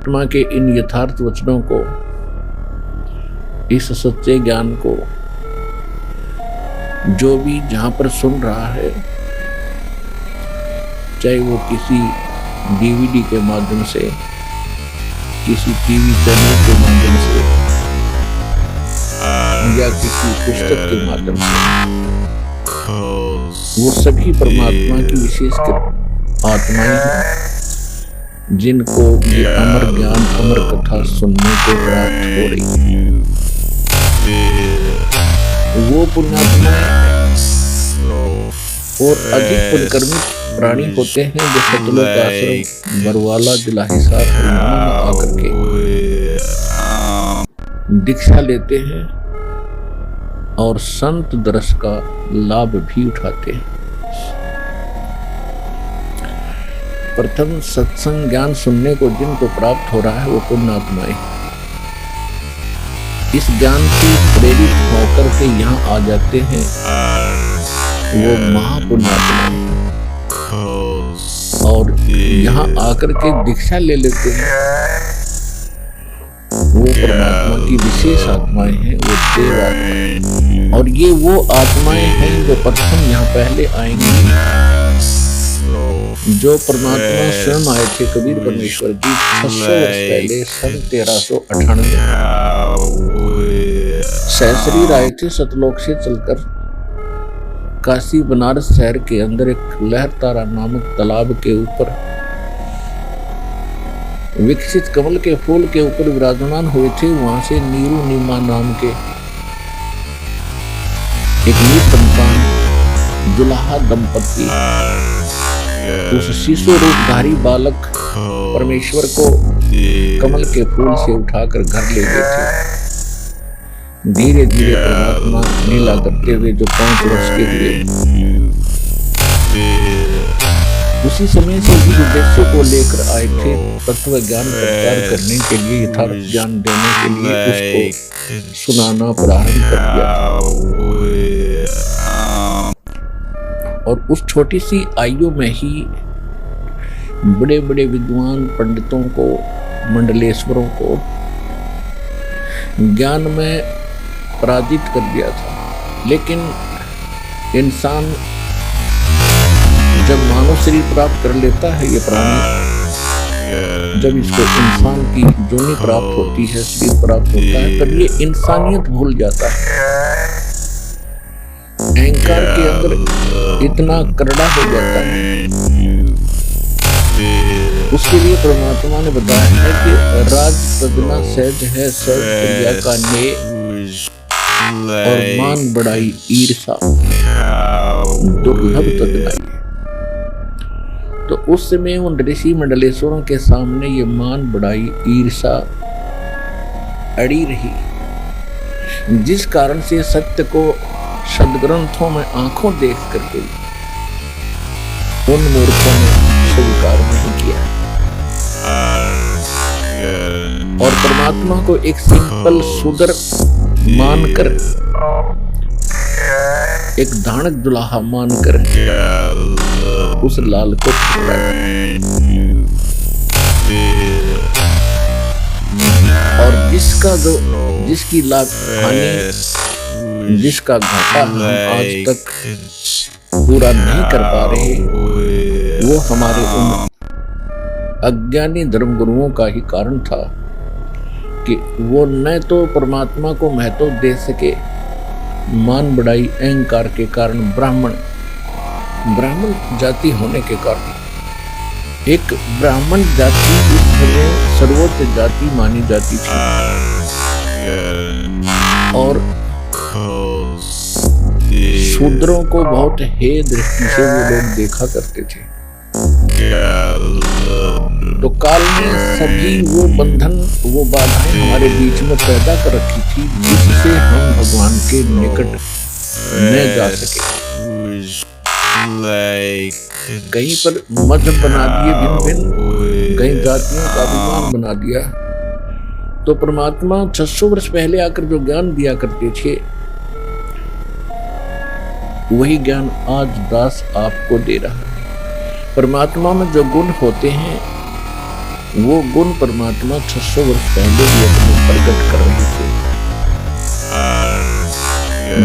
परमात्मा के इन यथार्थ वचनों को, इस सच्चे ज्ञान को जो भी जहां पर सुन रहा है, चाहे वो किसी डीवीडी के माध्यम से, किसी टीवी चैनल के माध्यम से या किसी पुस्तक के माध्यम से, वो सभी परमात्मा की विशेष आत्माएं हैं जिनको ये अमर ज्ञान, अमर कथा सुनने को प्राप्त हो रही है। वो पुण्यात्माएं और अधिक पुण्यकर्मी प्राणी होते हैं जो सतलोक आश्रम बरवाला जिला हिसार हरियाणा में आकर के दीक्षा लेते हैं और संत दर्श का लाभ भी उठाते हैं। प्रथम सत्संग ज्ञान सुनने को जिनको प्राप्त हो रहा है वो पुण्यात्माएं इस ज्ञान से प्रेरित होकर के यहाँ आ जाते हैं। वो महापुण्यात्माएं और यहाँ आकर के दीक्षा ले लेते हैं। वो परमात्मा की विशेष आत्माएं हैं, वो देव आत्माएं, और ये वो आत्माएं हैं जो प्रथम यहाँ पहले आएंगी। जो परमात्मा स्वयं आए थे कबीर परमेश्वर जी 600 वर्ष पहले, सन 1398 सहस्रीर आए थे सतलोक से चलकर काशी बनारस शहर के अंदर एक लहरतारा नामक तालाब के ऊपर विकसित कमल के फूल के ऊपर विराजमान हुए थे। वहां से नीरू नीमा नाम के एक निसंतान दुल्हा दंपति उस शिशु रूपधारी बालक परमेश्वर को कमल के फूल से उठाकर घर ले गए थे। धीरे धीरे परमात्मा लीला करते हुए जो 5 वर्ष के हुए, उसी समय से इस उद्देश्य को लेकर आए थे, तत्व ज्ञान प्रचार करने के लिए, यथार्थ ज्ञान देने के लिए उसको सुनाना प्रारंभ कर दिया। और उस छोटी सी आयु में ही बड़े बड़े विद्वान पंडितों को, मंडलेश्वरों को ज्ञान में पराजित कर दिया था। लेकिन इंसान जब मानव शरीर प्राप्त कर लेता है, ये प्राणी जब इसको इंसान की जोनी प्राप्त होती है, शरीर प्राप्त होता है, तब ये इंसानियत भूल जाता है। अहंकार के अंदर इतना करड़ा हो जाता है। उसके लिए परमात्मा ने बताया है कि राज तदना सहज है, सहज क्रिया का ने, और मान बढ़ाई ईर्षा दुर्लभ तदनाई। तो उस समय उन ऋषि मंडलेश्वरों के सामने ये मान बढ़ाई ईर्षा अड़ी रही, जिस कारण से सत्य को सदग्रंथों में आंखों देख करके उन मूर्खों ने स्वीकार नहीं किया और परमात्मा को एक सिंपल सुदर मानकर, एक धानक दुल्हा मानकर उस लाल को और जिसकी लाख हानि, जिसका घाटा हम आज तक पूरा नहीं कर पा रहे, वो हमारे उन अज्ञानी धर्मगुरुओं का ही कारण था कि वो न तो परमात्मा को महत्व दे सके, मान बढ़ाई अहंकार के कारण, ब्राह्मण जाति होने के कारण, एक ब्राह्मण जाति इस समय सर्वोच्च जाति मानी जाती थी और शूद्रों को बहुत हे दृष्टि से वो लोग देखा करते थे। तो काल ने सभी वो बंधन, वो बाधाएं हमारे बीच में पैदा कर रखी थी, जिससे हम भगवान के निकट न जा सके। कहीं पर मजहब बना दिए भिन्न भिन्न, कहीं जातियों का अभिमान बना दिया। तो परमात्मा 600 वर्ष पहले आकर जो ज्ञान दिया करते थे, वही ज्ञान आज दास आपको दे रहा है। परमात्मा में जो गुण होते हैं वो गुण परमात्मा 600 वर्ष पहले भी अपने प्रकट कर रहे थे।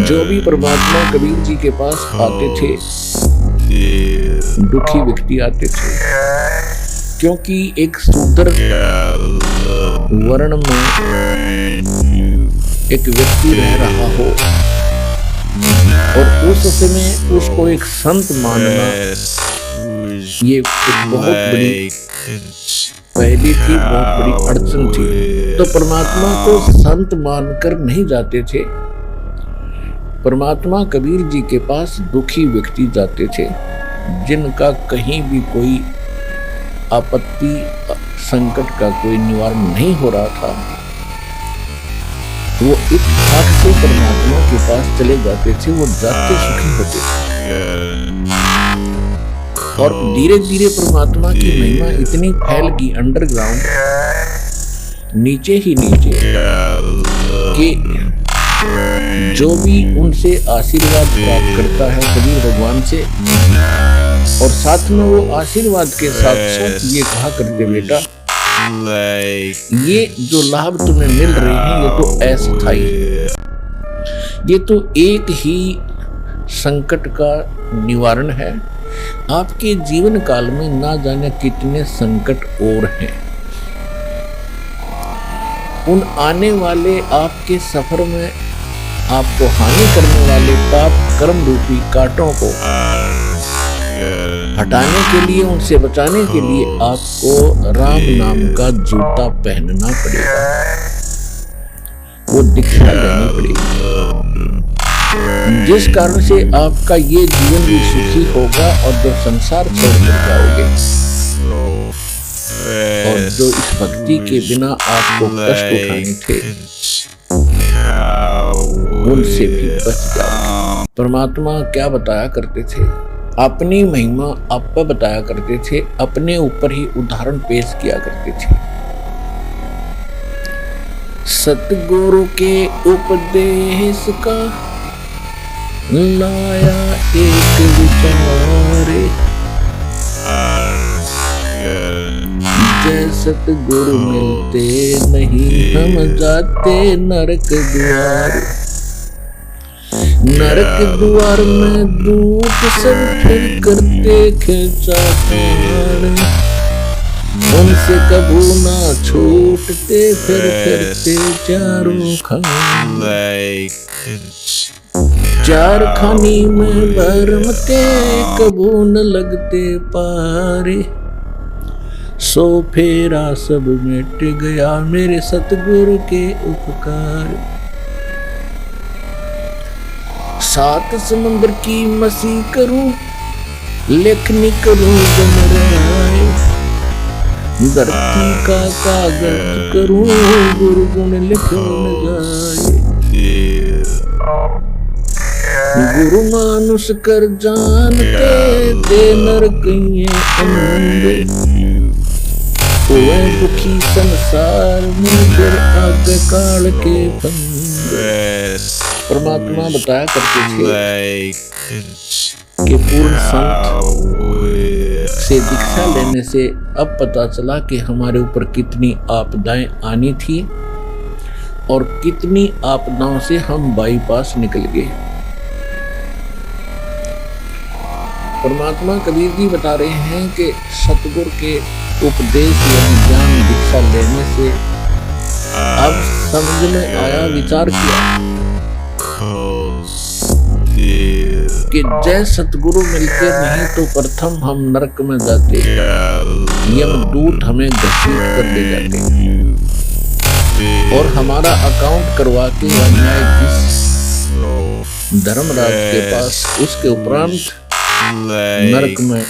जो भी परमात्मा कबीर जी के पास आते थे, दुखी व्यक्ति आते थे, क्योंकि एक शूद्र वर्ण में एक व्यक्ति रह रहा हो और उस समय उसको एक संत मानना, ये एक बहुत बड़ी पहली थी, बहुत बड़ी अड़चन थी। तो परमात्मा को संत मानकर नहीं जाते थे। परमात्मा कबीर जी के पास दुखी व्यक्ति जाते थे, जिनका कहीं भी कोई आपत्ति संकट का कोई निवारण नहीं हो रहा था। वो इत्तेफाक से परमात्मा के पास चले जाते थे, वो जाते सुखी होते थे। और धीरे धीरे परमात्मा की महिमा इतनी फैल गई अंडरग्राउंड, नीचे ही नीचे, कि जो भी उनसे आशीर्वाद प्राप्त करता है कबीर भगवान से, और साथ में वो आशीर्वाद के साथ साथ ये कहा करते, बेटा ये जो लाभ तुम्हें मिल रहे हैं ये तो अस्थायी है, ये तो एक ही संकट का निवारण है। आपके जीवन काल में ना जाने कितने संकट और हैं। उन आने वाले आपके सफर में आपको हानि करने वाले पाप कर्म रूपी कांटों को हटाने के लिए, उनसे बचाने के लिए आपको राम नाम का जूता पहनना पड़ेगा, वो दीक्षा लेनी पड़ेगी, जिस कारण से आपका ये जीवन भी सुखी होगा और जो संसार छोड़कर जाओगे और जो इस भक्ति के बिना आपको कष्ट उठाने थे उनसे भी बच जाओ। परमात्मा क्या बताया करते थे? अपनी महिमा आप पर बताया करते थे, अपने ऊपर ही उदाहरण पेश किया करते थे। सतगुरु के उपदेश का लाया एक विचार, जय सतगुरु मिलते नहीं हम जाते नरक द्वार। नरक द्वार में दूत सब फिर करते खिंचातान, उनसे कबू ना छूटते फिर करते चारों खान। चार खानी में भरमते कबू न लगते पारे, सो फेरा सब मिट गया मेरे सतगुरु के उपकार। सात समुद्र की मसी करूं लेखनी करूं गमराए, धरती का कागज करूं गुरु गुण लिख न जाए। गुरु मानुष कर जानते दे नरक ये अंधे, ओए दुखी संसार में फिर आगे काल के फंदे। परमात्मा बताया करते थे कि पूर्ण संत से दीक्षा लेने से अब पता चला कि हमारे ऊपर कितनी आपदाएं आनी थी और कितनी आपदाओं से हम बाईपास निकल गए। परमात्मा कबीर जी बता रहे हैं कि सतगुरु के उपदेश या ज्ञान दीक्षा लेने से अब समझ में आया, विचार किया कि जय सतगुरु मिलते नहीं तो प्रथम हम नरक में जाते, यमदूत हमें घसीट कर ले जाते और हमारा अकाउंट करवा के न्यायाधीश धर्मराज के पास उसके उपरांत नरक में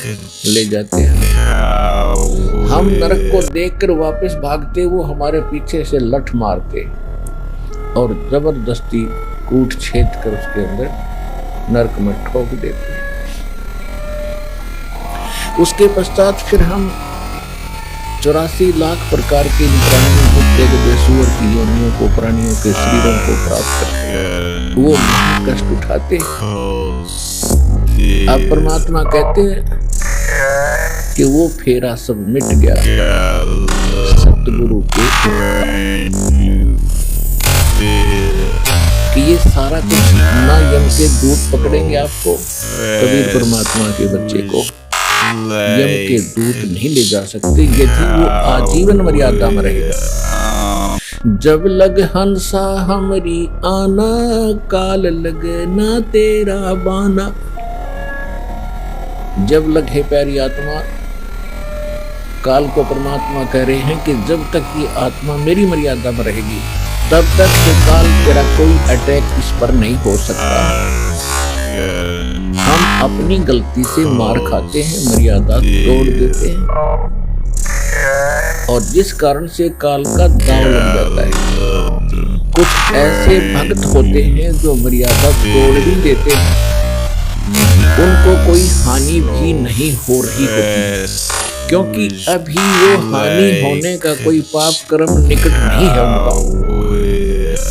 ले जाते हैं। हम नरक को देखकर वापस भागते, वो हमारे पीछे से लठ मारते और जबरदस्ती कूट छेद कर उसके अंदर नरक में ठोक देते। उसके पश्चात फिर हम 84 लाख प्रकार के प्राणियों को, सुअर की योनियों को, प्राणियों के शरीरों को प्राप्त करते, वो कष्ट उठाते। अब परमात्मा कहते हैं कि वो फेरा सब मिट गया, सतगुरु के कि ये सारा कुछ ना यम के दूत पकड़ेंगे आपको, कबीर परमात्मा के बच्चे को यम के दूत नहीं ले जा सकते यदि वो आजीवन मर्यादा में रहेगा। जब लग हंसा हमरी आना, काल लगे ना तेरा बाना। जब लग है प्यारी आत्मा, काल को परमात्मा कह रहे हैं कि जब तक ये आत्मा मेरी मर्यादा में रहेगी तब तक ये काल तेरा कोई अटैक इस पर नहीं हो सकता। हम अपनी गलती से मार खाते हैं, मर्यादा तोड़ देते हैं और जिस कारण से काल का दांव लग जाता है। कुछ ऐसे भक्त होते हैं जो मर्यादा तोड़ भी देते हैं, उनको कोई हानि भी नहीं हो रही होती क्योंकि अभी वो हानि होने का कोई पाप कर्म निकट नहीं है उनका।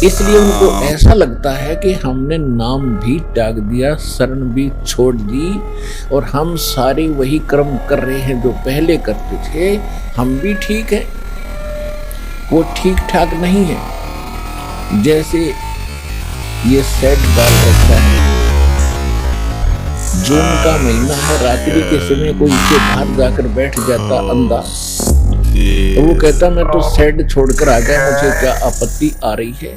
इसलिए उनको ऐसा लगता है कि हमने नाम भी त्याग दिया, शरण भी छोड़ दी और हम सारे वही कर्म कर रहे हैं जो पहले करते थे, हम भी ठीक है, वो ठीक ठाक नहीं है। जैसे ये सेट डाल रखा है, जून का महीना है, रात्रि के समय कोई इसे बाहर जाकर बैठ जाता अंधा तो वो कहता मैं तो सेट छोड़कर आ गया, मुझे क्या आपत्ति आ रही है,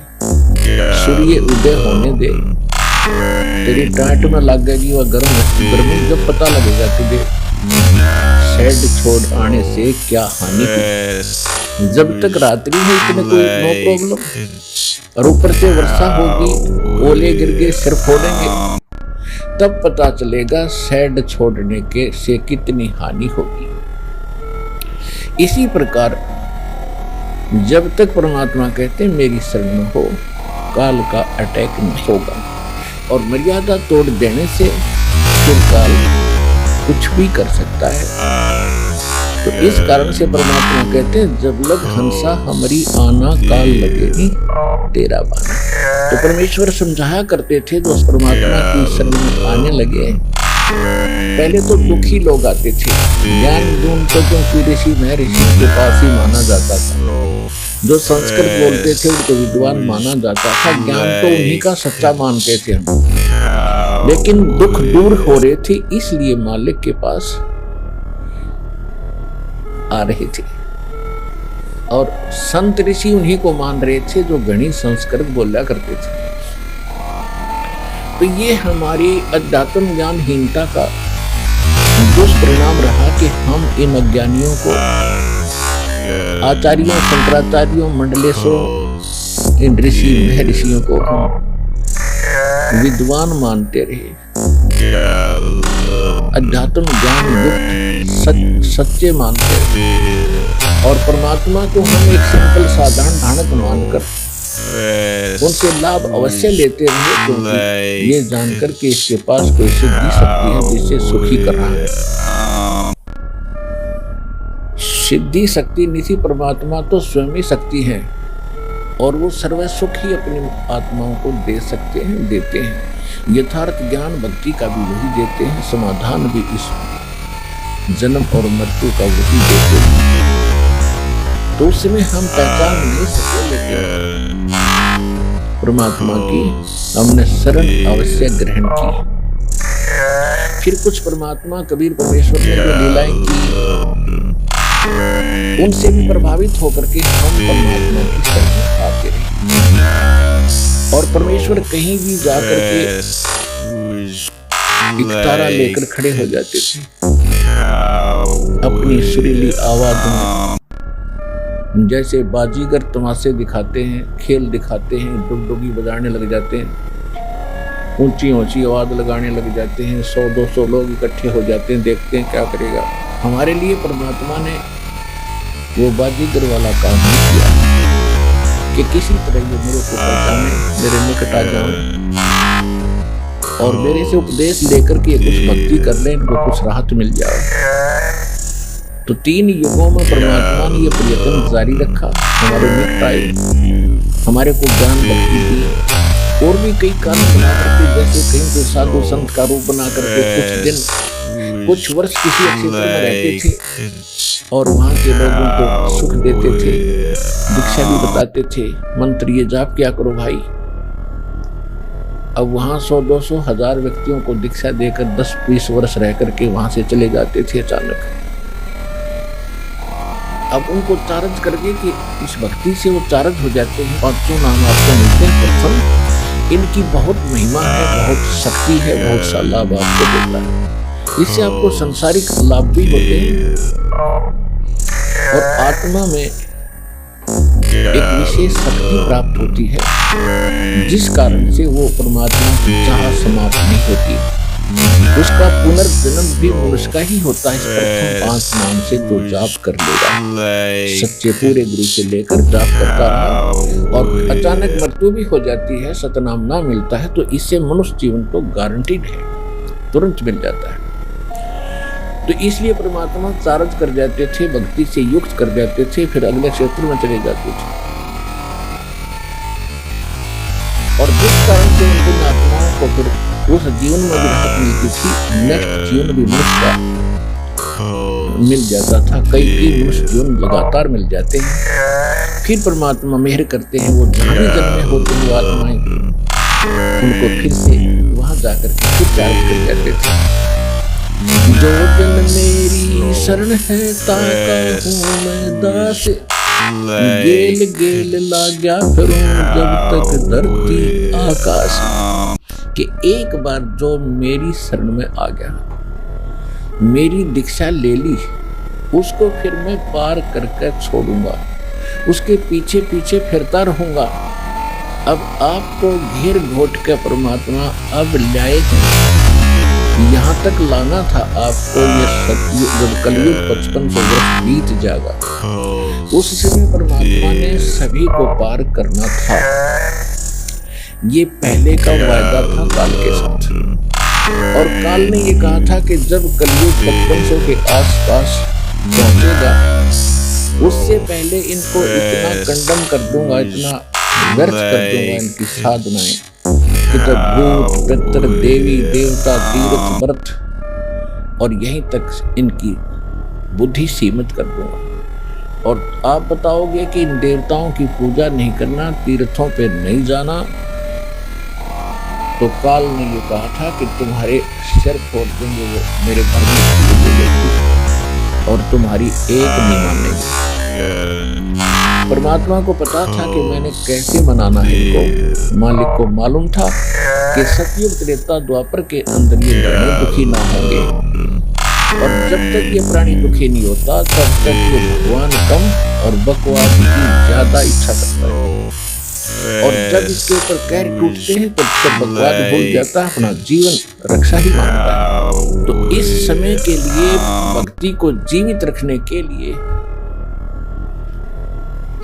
सूर्य उदय होने दे, तेरी टाट में लग गई वह गर्मी, जब पता लगेगा तुझे सेट छोड़ आने से क्या हानि हुई। जब तक रात्रि है इतने कोई नो प्रॉब्लम और ऊपर से वर्षा होगी, ओले गिर के सिर फोड़ेंगे, तब पता चलेगा सेड छोड़ने के से कितनी हानि होगी। इसी प्रकार जब तक परमात्मा कहते मेरी शरण में हो, काल का अटैक नहीं होगा और मर्यादा तोड़ देने से फिर काल कुछ भी कर सकता है। तो इस कारण से परमात्मा कहते हैं जब लग हंसा हमारी आना, काल लगेगी तेरा बाना। तो परमेश्वर समझाया करते थे जो परमात्मा की शरण में आने लगे, पहले तो दुखी लोग आते थे, ज्ञान गुण तो क्योंकि ऋषि महर्षि के पास ही माना जाता था, जो संस्कृत बोलते थे उनको विद्वान माना जाता था, ज्ञान तो उन्हीं का सच्चा मानते थे हम। लेकिन दुख दूर हो रहे थे इसलिए मालिक के पास आ रहे थे और संत ऋषि उन्हीं को मान रहे थे जो घनी संस्कृत बोला करते थे। तो ये हमारी अध्यात्म ज्ञानहीनता का दुष्परिणाम रहा कि हम इन अज्ञानियों को, आचार्यों, शंकराचार्यों, मंडलेशों, इन ऋषि महर्षियों को हम विद्वान मानते रहे, अध्यात्म ज्ञान युक्त सच्चे मानते रहे और परमात्मा को हम एक सिंपल साधारण ढाणक मानकर उनसे लाभ अवश्य लेते रहे, क्योंकि ये जानकर कि इसके पास कोई सिद्धि शक्ति है जिससे सुखी कर रहा है। सिद्धि शक्ति निधि परमात्मा तो स्वयं ही शक्ति है और वो सर्व सुख ही अपनी आत्माओं को दे सकते हैं, देते हैं। यथार्थ ज्ञान भक्ति का भी वही देते हैं, समाधान भी इस जन्म और मृत्यु का वही देते हैं। तो उस समय हम पहचान नहीं सके, लेकिन परमात्मा की हमने शरण अवश्य ग्रहण की। फिर कुछ परमात्मा कबीर परमेश्वर ने जो लीलाएं की उनसे भी प्रभावित होकर के हम परमात्मा की शरण में आते रहे और परमेश्वर कहीं भी जाकर के एक तारा लेकर खड़े हो जाते थे, अपनी सुरीली आवाज में जैसे बाजीगर तमाशे दिखाते हैं, खेल दिखाते हैं, डुगडुगी बजाने लग जाते हैं, ऊंची ऊंची आवाज लगाने लग जाते हैं, 100-200 लोग इकट्ठे हो जाते हैं, देखते हैं क्या करेगा। हमारे लिए परमात्मा ने वो बाजीगर वाला काम नहीं किया कि किसी तरह ये मेरे को पहचाने, मेरे निकट आ जाए और मेरे से उपदेश लेकर के कुछ भक्ति कर ले, इनको कुछ राहत मिल जाए। तो 3 युगों में परमात्मा ने ये प्रयत्न जारी रखा, हमारे निकट आए, हमारे को ज्ञान भक्ति दी और भी कई कारण बना करके, जैसे कहीं तो साधु संत का रूप बना करके कुछ दिन कुछ वर्ष किसी क्षेत्र में रहते थे और वहां के लोग उनको सुख देते थे, दीक्षा भी बताते थे, मंत्र ये जाप क्या करो भाई। अब वहां 100-200 हजार व्यक्तियों को दीक्षा देकर 10-20 वर्ष रह करके वहां से चले जाते थे अचानक। अब उनको चार्ज करके कि इस भक्ति से वो चार्ज हो जाते हैं, 500 नाम आपको मिलते हैं प्रथम, इनकी बहुत महिमा है, बहुत शक्ति है, बहुत सा लाभ आपको देता है, इससे आपको सांसारिक लाभ भी होते हैं और आत्मा में एक विशेष शक्ति प्राप्त होती है जिस कारण से वो परमात्मा की चाह समाप्त नहीं होती। उसका पुनर्जन्म भी मनुष्य का ही होता है। इस प्रथम 5 नाम से तो जाप कर लेगा, सच्चे पूरे गुरु से लेकर जाप करता रहा और अचानक मृत्यु भी हो जाती है, सतनाम ना मिलता है, तो इससे मनुष्य जीवन तो गारंटीड है, तुरंत मिल जाता है। तो इसलिए परमात्मा चार्ज कर जाते थे, भक्ति से युक्त कर जाते थे, फिर अगले क्षेत्र में चले जाते थे और जिस कारण से उनके आत्माओं को फिर उस जीवन में भी राहत मिलती थी, नेक्स्ट जीवन भी मनुष्य का मिल जाता था। कई मनुष्य जीवन लगातार मिल जाते हैं। फिर परमात्मा मेहर करते हैं, वो जहाँ भी जन्मे होते हैं आत्माएं उनको फिर से वहां जाकर के फिर चार्ज कर जाते थे। जो जन मेरी शरण है ताका हूँ मैं दास, गेल गेल लाग्या फिरूं जब तक धरती आकाश। कि एक बार जो मेरी शरण में आ गया, मेरी दीक्षा ले ली, उसको फिर मैं पार करके छोड़ूंगा, उसके पीछे पीछे फिरता रहूंगा। अब आपको घेर घोट के परमात्मा अब लाए हैं, यहाँ तक लाना था आपको। ये सतयुग जब कलयुग 5500 वर्ष बीत जाएगा, उस समय परमात्मा ने सभी को पार करना था। ये पहले का वायदा था काल के साथ, और काल ने ये कहा था कि जब कलयुग 5500 के आसपास पहुंचेगा, उससे पहले इनको इतना कंडम कर दूंगा, इतना व्यर्थ कर दूंगा इनकी साधनाएं कि जब भूत पितर देवी देवता तीर्थ व्रत और यहीं तक इनकी बुद्धि सीमित कर दूंगा। और आप बताओगे कि इन देवताओं की पूजा नहीं करना, तीर्थों पे नहीं जाना, तो काल ने ये कहा था कि तुम्हारे सिर फोड़ देंगे वो मेरे घर में और तुम्हारी एक नहीं मानेंगे। परमात्मा को पता था कि मैंने कैसे मनाना है इनको। मालिक को मालूम था कि सतयुग त्रेता द्वापर के अंदर ये प्राणी दुखी ना होंगे, और जब तक ये प्राणी दुखी नहीं होता तब तक ये भगवान कम और बकवास की ज्यादा इच्छा करता है। और जब इसके ऊपर कैर टूटते हैं तब सब बकवास भूल जाता है, अपना जीवन रक्षा ही मानता है। तो इस समय के लिए भक्ति को जीवित रखने के लिए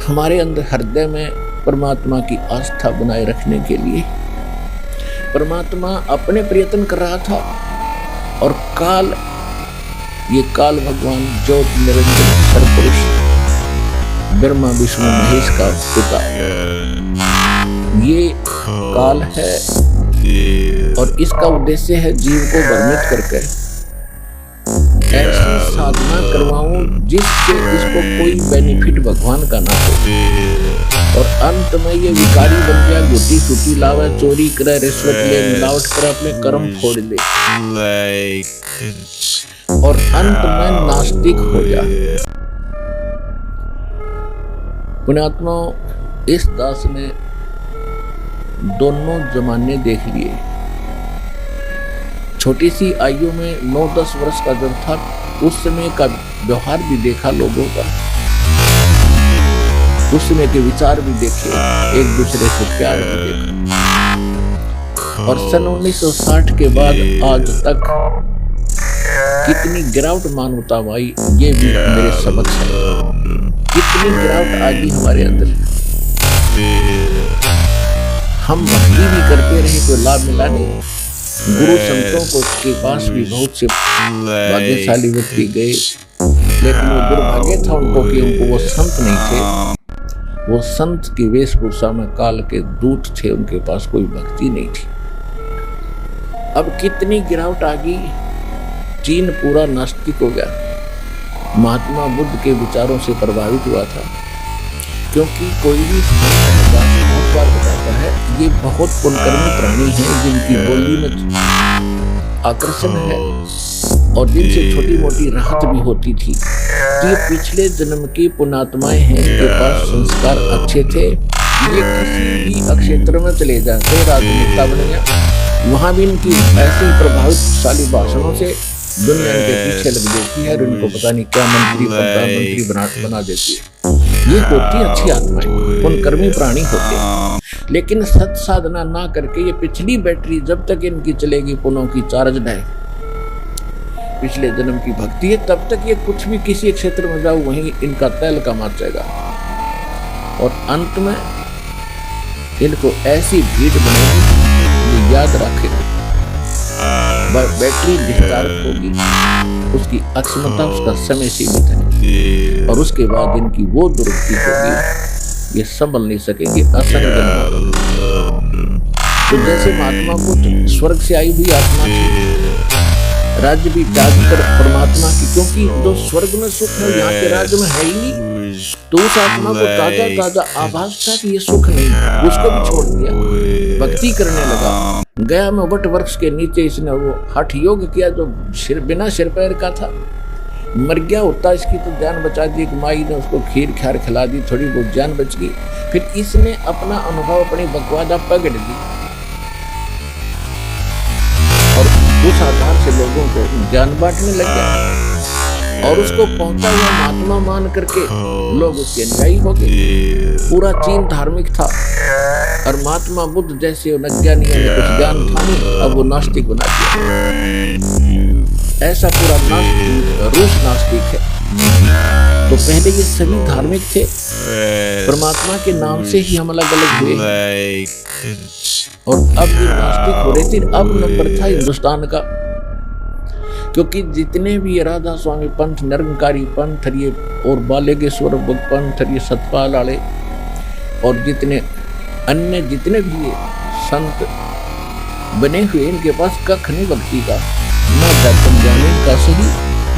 हमारे अंदर हृदय में परमात्मा की आस्था बनाए रखने के लिए परमात्मा अपने प्रयत्न कर रहा था। और काल, ये काल भगवान ज्योत निरंजन सर्वपुरुष ब्रह्मा विष्णु महेश का पिता, ये काल है और इसका उद्देश्य है जीव को भ्रमित करके ऐसी साधना करवाऊं जिससे इसको कोई बेनिफिट भगवान का ना हो, और अंत में ये विकारी बन गया, गुटी सुटी लावे, चोरी करे, रिश्वत ले, मिलावट करे, अपने कर्म फोड़ ले और अंत में नास्तिक हो जाए। पुण्यात्मा, इस दास ने दोनों जमाने देख लिए। छोटी सी आयु में 9-10 वर्ष का जब था, उस समय का व्यवहार भी देखा लोगों का, उस समय के विचार भी देखे, एक दूसरे से प्यार भी देखा। और सन 1960 के बाद आज तक कितनी गिरावट मानवता में आई, ये भी मेरे सबक है। कितनी गिरावट आ गई हमारे अंदर। हम भक्ति भी करते रहे, कोई लाभ मिला नहीं। गुरु संतों को के पास भी बहुत से भाग्यशाली व्यक्ति गए, लेकिन वो दुर्भाग्य था उनको कि उनको वो संत नहीं थे। वो संत की वेशभूषा में काल के दूत थे, उनके पास कोई भक्ति नहीं थी। अब कितनी गिरावट आ गई। चीन पूरा नास्तिक हो गया। महात्मा बुद्ध के विचारों से प्रभावित हुआ था, क्योंकि कोई भी बहुत बार बताता है ये बहुत पुण्यकर्मी प्राणी हैं जिनकी बोली में आकर्षण है और जिनसे छोटी मोटी राहत भी होती थी। ये पिछले जन्म की पुण्यात्माएं हैं, इनके पास संस्कार अच्छे थे। ये किसी भी अक्षेत्र में चले जाते, राजनेता बन गया, वहां भी इनकी ऐसे ही प्रभावशाली भाषणों से दुनिया इनके पीछे लग देती है और इनको पता नहीं क्या मंत्री प्रधानमंत्री बना देती है। ये होती अच्छी आत्माएं, पुण्यकर्मी प्राणी होते हैं, लेकिन सत साधना ना करके ये पिछली बैटरी जब तक इनकी चलेगी, पुनों की चार्ज है, पिछले जन्म की भक्ति है, तब तक ये कुछ भी किसी क्षेत्र में जाओ वहीं इनका तैल का मार जाएगा। और अंत में इनको ऐसी भीड़ बनेगी, याद रखेगा बैटरी डिस्चार्ज होगी, उसकी अक्षमता, उसका समय सीमित है, और उसके बाद इनकी वो दुर्गति होगी, ये संभल नहीं सकेंगे, असंग जन्म। तो जैसे महात्मा बुद्ध स्वर्ग से आई हुई आत्मा थी, राज्य भी त्याग कर परमात्मा की, क्योंकि जो स्वर्ग में सुख है यहाँ के राज्य में है ही नहीं, तो उस आत्मा को ताजा ताजा आभास था कि ये सुख नहीं है, उसको भी छोड़ दिया, भक्ति करने लगा। गया में वट वृक्ष के नीचे इसने वो हठ योग किया जो बिना सिर पैर का था, मर गया होता इसकी तो जान बचा दी, माई ने उसको खीर खार खिला दी, थोड़ी बहुत जान बच गई। फिर इसने अपना अनुभव अपनी बकवादा पकड़ दी और उस आधार से लोगों को ज्ञान बांटने लग गया, और उसको पहुंचा हुआ महात्मा मान करके लोग उसके अनुयायी हो गए। पूरा चीन धार्मिक था और महात्मा बुद्ध जैसे अज्ञानियों ने कुछ ज्ञान था नहीं, अब वो नास्तिक बना दिया। ऐसा पूरा रूस नास्तिक है। तो पहले ये सभी धार्मिक थे, परमात्मा के नाम से ही हम अलग अलग हुए, और अब ये नास्तिक हो रहे थे। अब नंबर था हिंदुस्तान का, क्योंकि जितने भी राधा स्वामी पंथ, निरंकारी पंथ, ये और बालेगेश्वर पंथ, ये सतपाल आले, और जितने अन्य जितने भी ये संत बने हुए, इनके पास कख नहीं भक्ति का, न दर्शन ज्ञान का सही,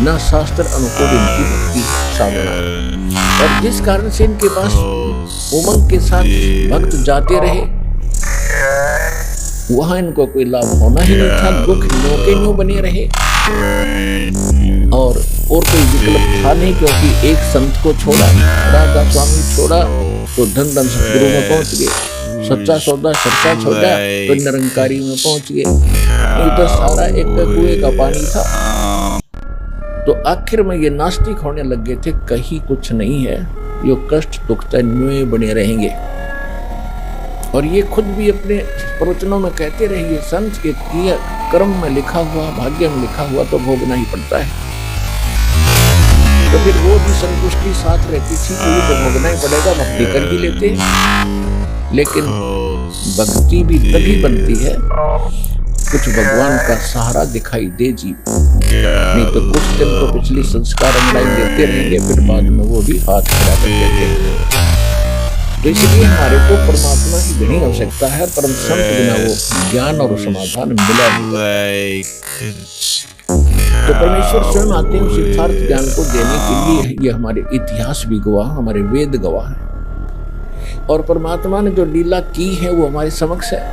न शास्त्र अनुकूल इनकी भक्ति साधना। और जिस कारण से इनके पास उमंग के साथ भक्त जाते रहे, वहां इनको कोई लाभ होना ही नहीं था, दुख न्यों बने रहे, और कोई विकल्प था नहीं, क्योंकि एक संत को छोड़ा, राधा स्वामी छोड़ा तो धन सतगुरु में पहुंच गए, सच्चा सौदा चर्चा छोड़ा तो निरंकारी में पहुंच गए। ये तो सारा एक कुएं का पानी था। तो आखिर में ये नास्तिक होने लग गए थे, कहीं कुछ नहीं है, यो कष्ट दुख न्यों बने रहेंगे। और ये खुद भी अपने प्रवचनों में कहते रहिए, संत के किए कर्म में लिखा हुआ, भाग्य में लिखा हुआ तो भोगना ही पड़ता है। तो फिर वो भी संतुष्टि साथ रहती थी कि ये तो भोगना ही पड़ेगा, भक्ति कर ही लेते हैं। लेकिन भक्ति भी तभी बनती है कुछ भगवान का सहारा दिखाई दे जीव, नहीं तो कुछ दिन तो पिछली संस्कार अंगड़ाई देते रहेंगे, फिर बाद में वो भी हाथ खड़ा कर देते हैं। तो इसलिए हमारे को परमात्मा की घनी आवश्यकता है, परम संत बिना वो ज्ञान और समाधान मिला नहीं। तो परमेश्वर स्वयं आते हैं उस यथार्थ ज्ञान को देने के लिए। ये हमारे इतिहास भी गवाह, हमारे वेद गवाह है, और परमात्मा ने जो लीला की है वो हमारे समक्ष है,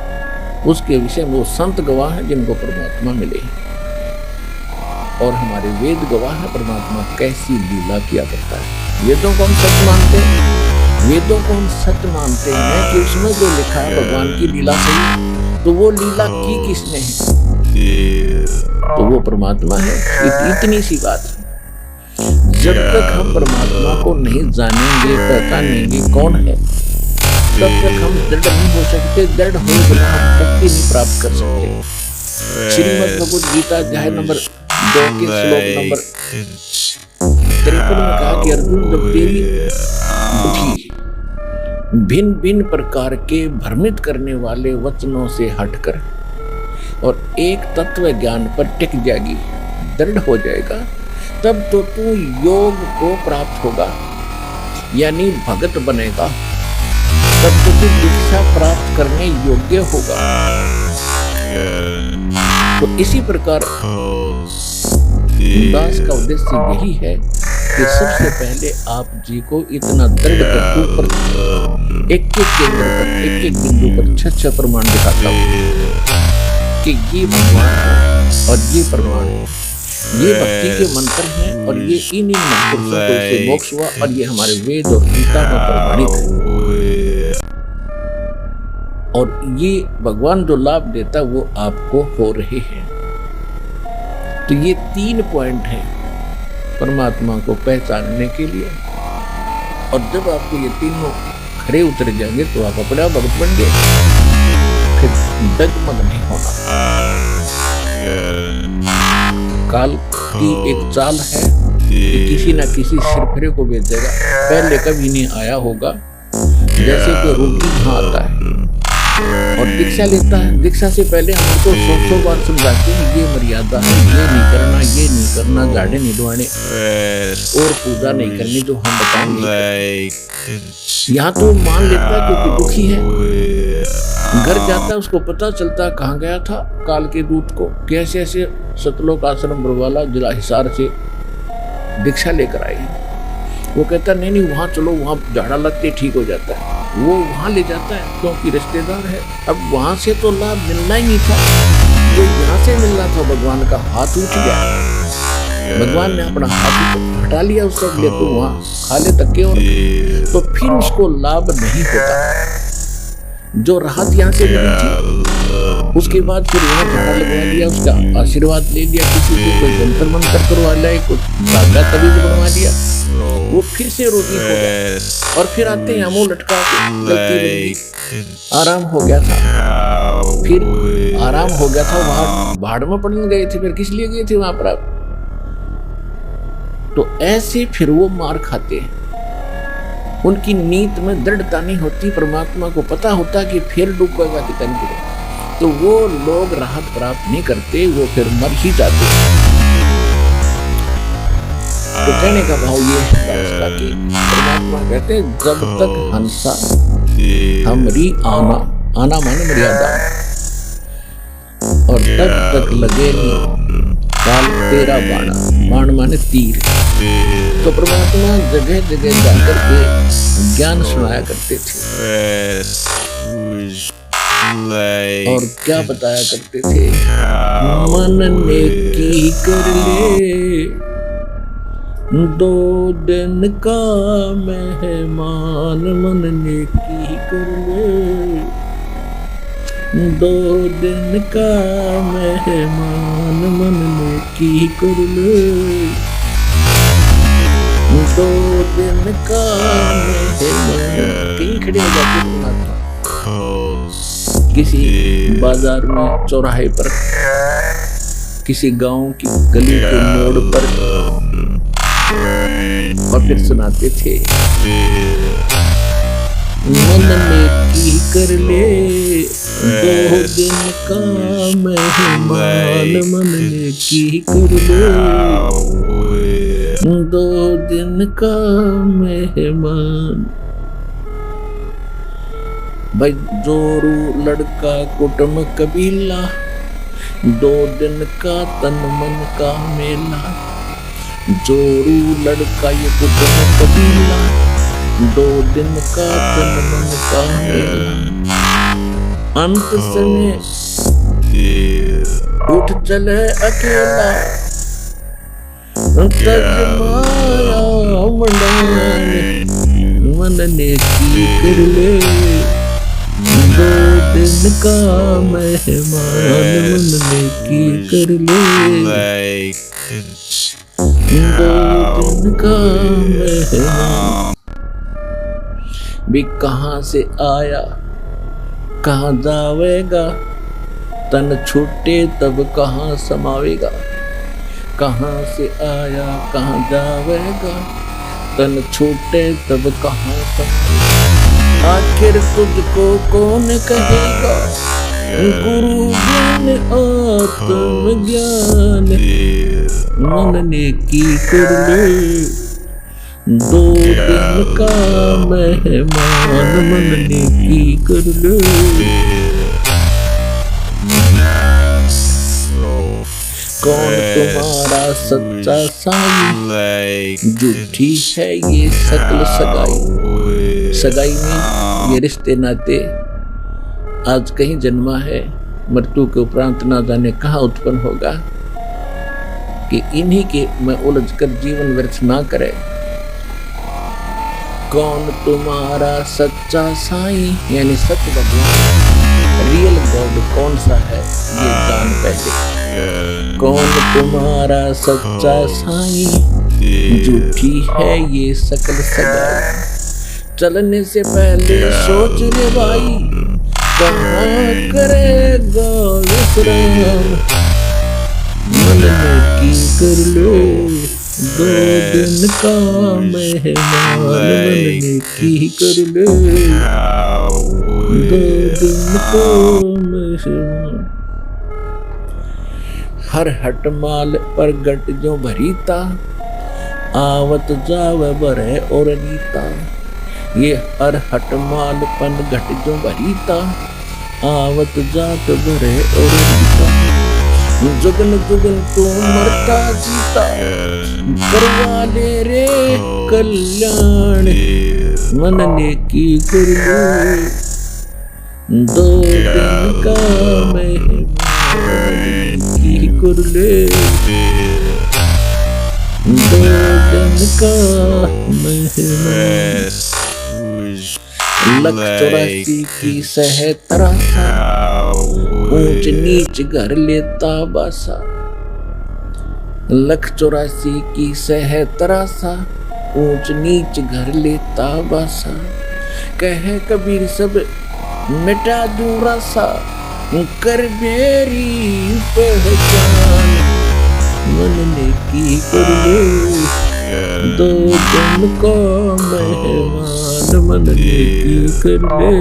उसके विषय में वो संत गवाह हैं जिनको परमात्मा मिले हैं, और हमारे वेद गवाह है परमात्मा कैसी लीला किया करता है। वेदों को हम सच मानते हैं, वेदों को हम सच मानते हैं कि उसमें जो लिखा है भगवान की लीला सही, तो वो लीला की किसने है? तो वो परमात्मा है। इतनी सी बात है। जब तक हम परमात्मा को नहीं जानेंगे, पहचानेंगे कौन है, तब तक हम दृढ़ नहीं हो सकते। दृढ़ हुए बिना हम मुक्ति नहीं प्राप्त कर सकते। श्रीमद् भगवद गीता अध्याय नंबर 2 के श्लोक नंबर 53 में कहा कि अर्जुन, जब तेरी बुद्धि भिन्न भिन्न प्रकार के भ्रमित करने वाले वचनों से हटकर और एक तत्व ज्ञान पर टिक जाएगी, दृढ़ हो जाएगा, तब तो तू योग को प्राप्त होगा, यानी भगत बनेगा, तब तो तू दीक्षा प्राप्त करने योग्य होगा। तो इसी प्रकार दास का उद्देश्य यही है कि सबसे पहले आप जी को इतना दृढ़ करके ऊपर एक एक केंद्र पर, एक एक बिंदु पर 6 प्रमाण दिखाता हूँ कि ये भगवान है और ये प्रमाण है, ये भक्ति के मंत्र हैं और ये इन महापुरुषों को इससे मोक्ष हुआ और ये हमारे वेद और गीता में प्रमाणित है। और ये भगवान जो लाभ देता वो आपको हो रहे हैं। तो ये 3 पॉइंट हैं परमात्मा को पहचानने के लिए। और जब आपको ये तीनों खरे उतर जाएंगे तो आप अपने आप भगत बन गए, फिर डगमग नहीं होना। काल की एक चाल है कि किसी ना किसी सिरफिरे को भेजेगा, पहले कभी नहीं आया होगा। जैसे कि रोगी यहाँ आता है और दीक्षा लेता है, दीक्षा से पहले हमको 100 बार समझाते हैं ये मर्यादा है, ये नहीं करना, ये नहीं करना, झाड़े नहीं धोने और पूजा नहीं करनी जो हम बताएंगे। यहाँ तो मान लेता है क्योंकि दुखी है, घर जाता है उसको पता चलता कहाँ गया था काल के दूत को, कैसे ऐसे सतलोक आश्रम बरवाला जिला हिसार से दीक्षा लेकर आई। वो कहता नहीं वहाँ चलो, वहाँ झाड़ा लगते ठीक हो जाता है। वो वहाँ ले जाता है क्योंकि रिश्तेदार है। अब वहाँ से तो लाभ मिलना ही नहीं था, जो यहाँ से मिलना था भगवान का हाथ उठ गया, भगवान ने अपना हाथ हटा लिया उससे, ले तो वहाँ खाले तक के, और तो फिर उसको लाभ नहीं होता। जो राहत यहाँ से मिली थी उसके बाद फिर वहाँ झाड़ा लगवा लिया, उसका आशीर्वाद ले लिया, किसी से कोई जंतर मंतर करवा लिया, कुछ धागा तबीज बनवा लिया, वो फिर से रोगी हो गया। और फिर आते हैं मुंह लटका के, गलती लगी, आराम हो गया था। फिर आराम हो गया था, वहां भाड़ में पड़ने गए थे, फिर किस लिए गए थे वहां पर आप? तो ऐसे फिर वो मार खाते हैं, उनकी नीत में दृढ़ता नहीं होती। परमात्मा को पता होता कि फिर डूबेगा कितने, तो वो लोग राहत प्राप्त नहीं करते, वो फिर मर ही जाते। तो कहने का भाव ये है कि परमात्मा कहते हैं जब तक हंसा हमरी आना, आना माने मर्यादा, और तब तक लगे नहीं काल तेरा बाणा, बाण माने तीर। तो परमात्मा जगह जगह जाकर के ज्ञान सुनाया करते थे और क्या बताया करते थे, मन ने की कर ले 2 दिन का मेहमान, मन ने की कर ले 2 दिन का मेहमान, मन ने की कर ले 2 दिन का मेहमान। कहीं खड़े हो जाते किसी बाजार में, चौराहे पर, किसी गांव की गली के मोड़ पर, और फिर सुनाते थे मन में की कर ले 2 दिन का मेहमान, मन में की कर ले 2 दिन का मेहमान। भाई जोरू लड़का कुटुंब कबीला, 2 दिन का तन मन का मेला। जोरू लड़का ये कुटुंब कबीला, 2 दिन का तन मन का मेला। अंत समय उठ चले अकेला, माया मंडाने, मन ने की कर ले 2 दिन का मेहमान, मन ने की कर ले 2 दिन का मेहमान। भी कहाँ से आया कहाँ जावेगा, तन छूटे तब कहाँ समावेगा। कहाँ से आया कहाँ जावेगा, तन छूटे तब कहाँ समावेगा। आखिर तुझको कौन कहेगा, गुरु ज्ञान आत्म ज्ञान, मन ने की कर ले 2 दिन का मेहमान, मन ने की कर ले। कौन कौन तुम्हारा सच्चा साई, झूठी है ये सकल सगाई। सगाई में ये रिश्ते नाते आज कहीं जन्मा है, मृत्यु के उपरांत ना जाने कहाँ उत्पन्न होगा, कि इन्हीं के में उलझ कर जीवन व्यर्थ ना करे। कौन तुम्हारा सच्चा साईं, यानी सच भगवान, रियल गॉड कौन सा है ये जान पहले। कौन तुम्हारा सच्चा साईं, झूठी है ये सकल सगाई। चलने से पहले सोच रे भाई, कहाँ करेगा विश्राम। मन में की कर ले 2 दिन का मेहमान, मन में की कर ले 2 दिन का मेहमान। हर हट माल पर गट जो भरीता, आवत जाव बरे और रीता। ये हर हट माल पन घट जो भरीता, आवत जात भरे और रीता। जुगन जुगन तू मरता जीता, करवा ले रे कल्याण। मन ने की कर ले 2 दिन का मेहमान, की कर ले 2 दिन का मेहमान। 184 की सह तरासा, ऊंच नीच घर लेता बासा। 184 की सह तरासा, ऊंच नीच घर लेता बासा। कहे कबीर सब मिटा दूं रासा, कर मेरी पहचान। मन ने की कर ले 2 दिन का मेहमान, मन ने की कर ले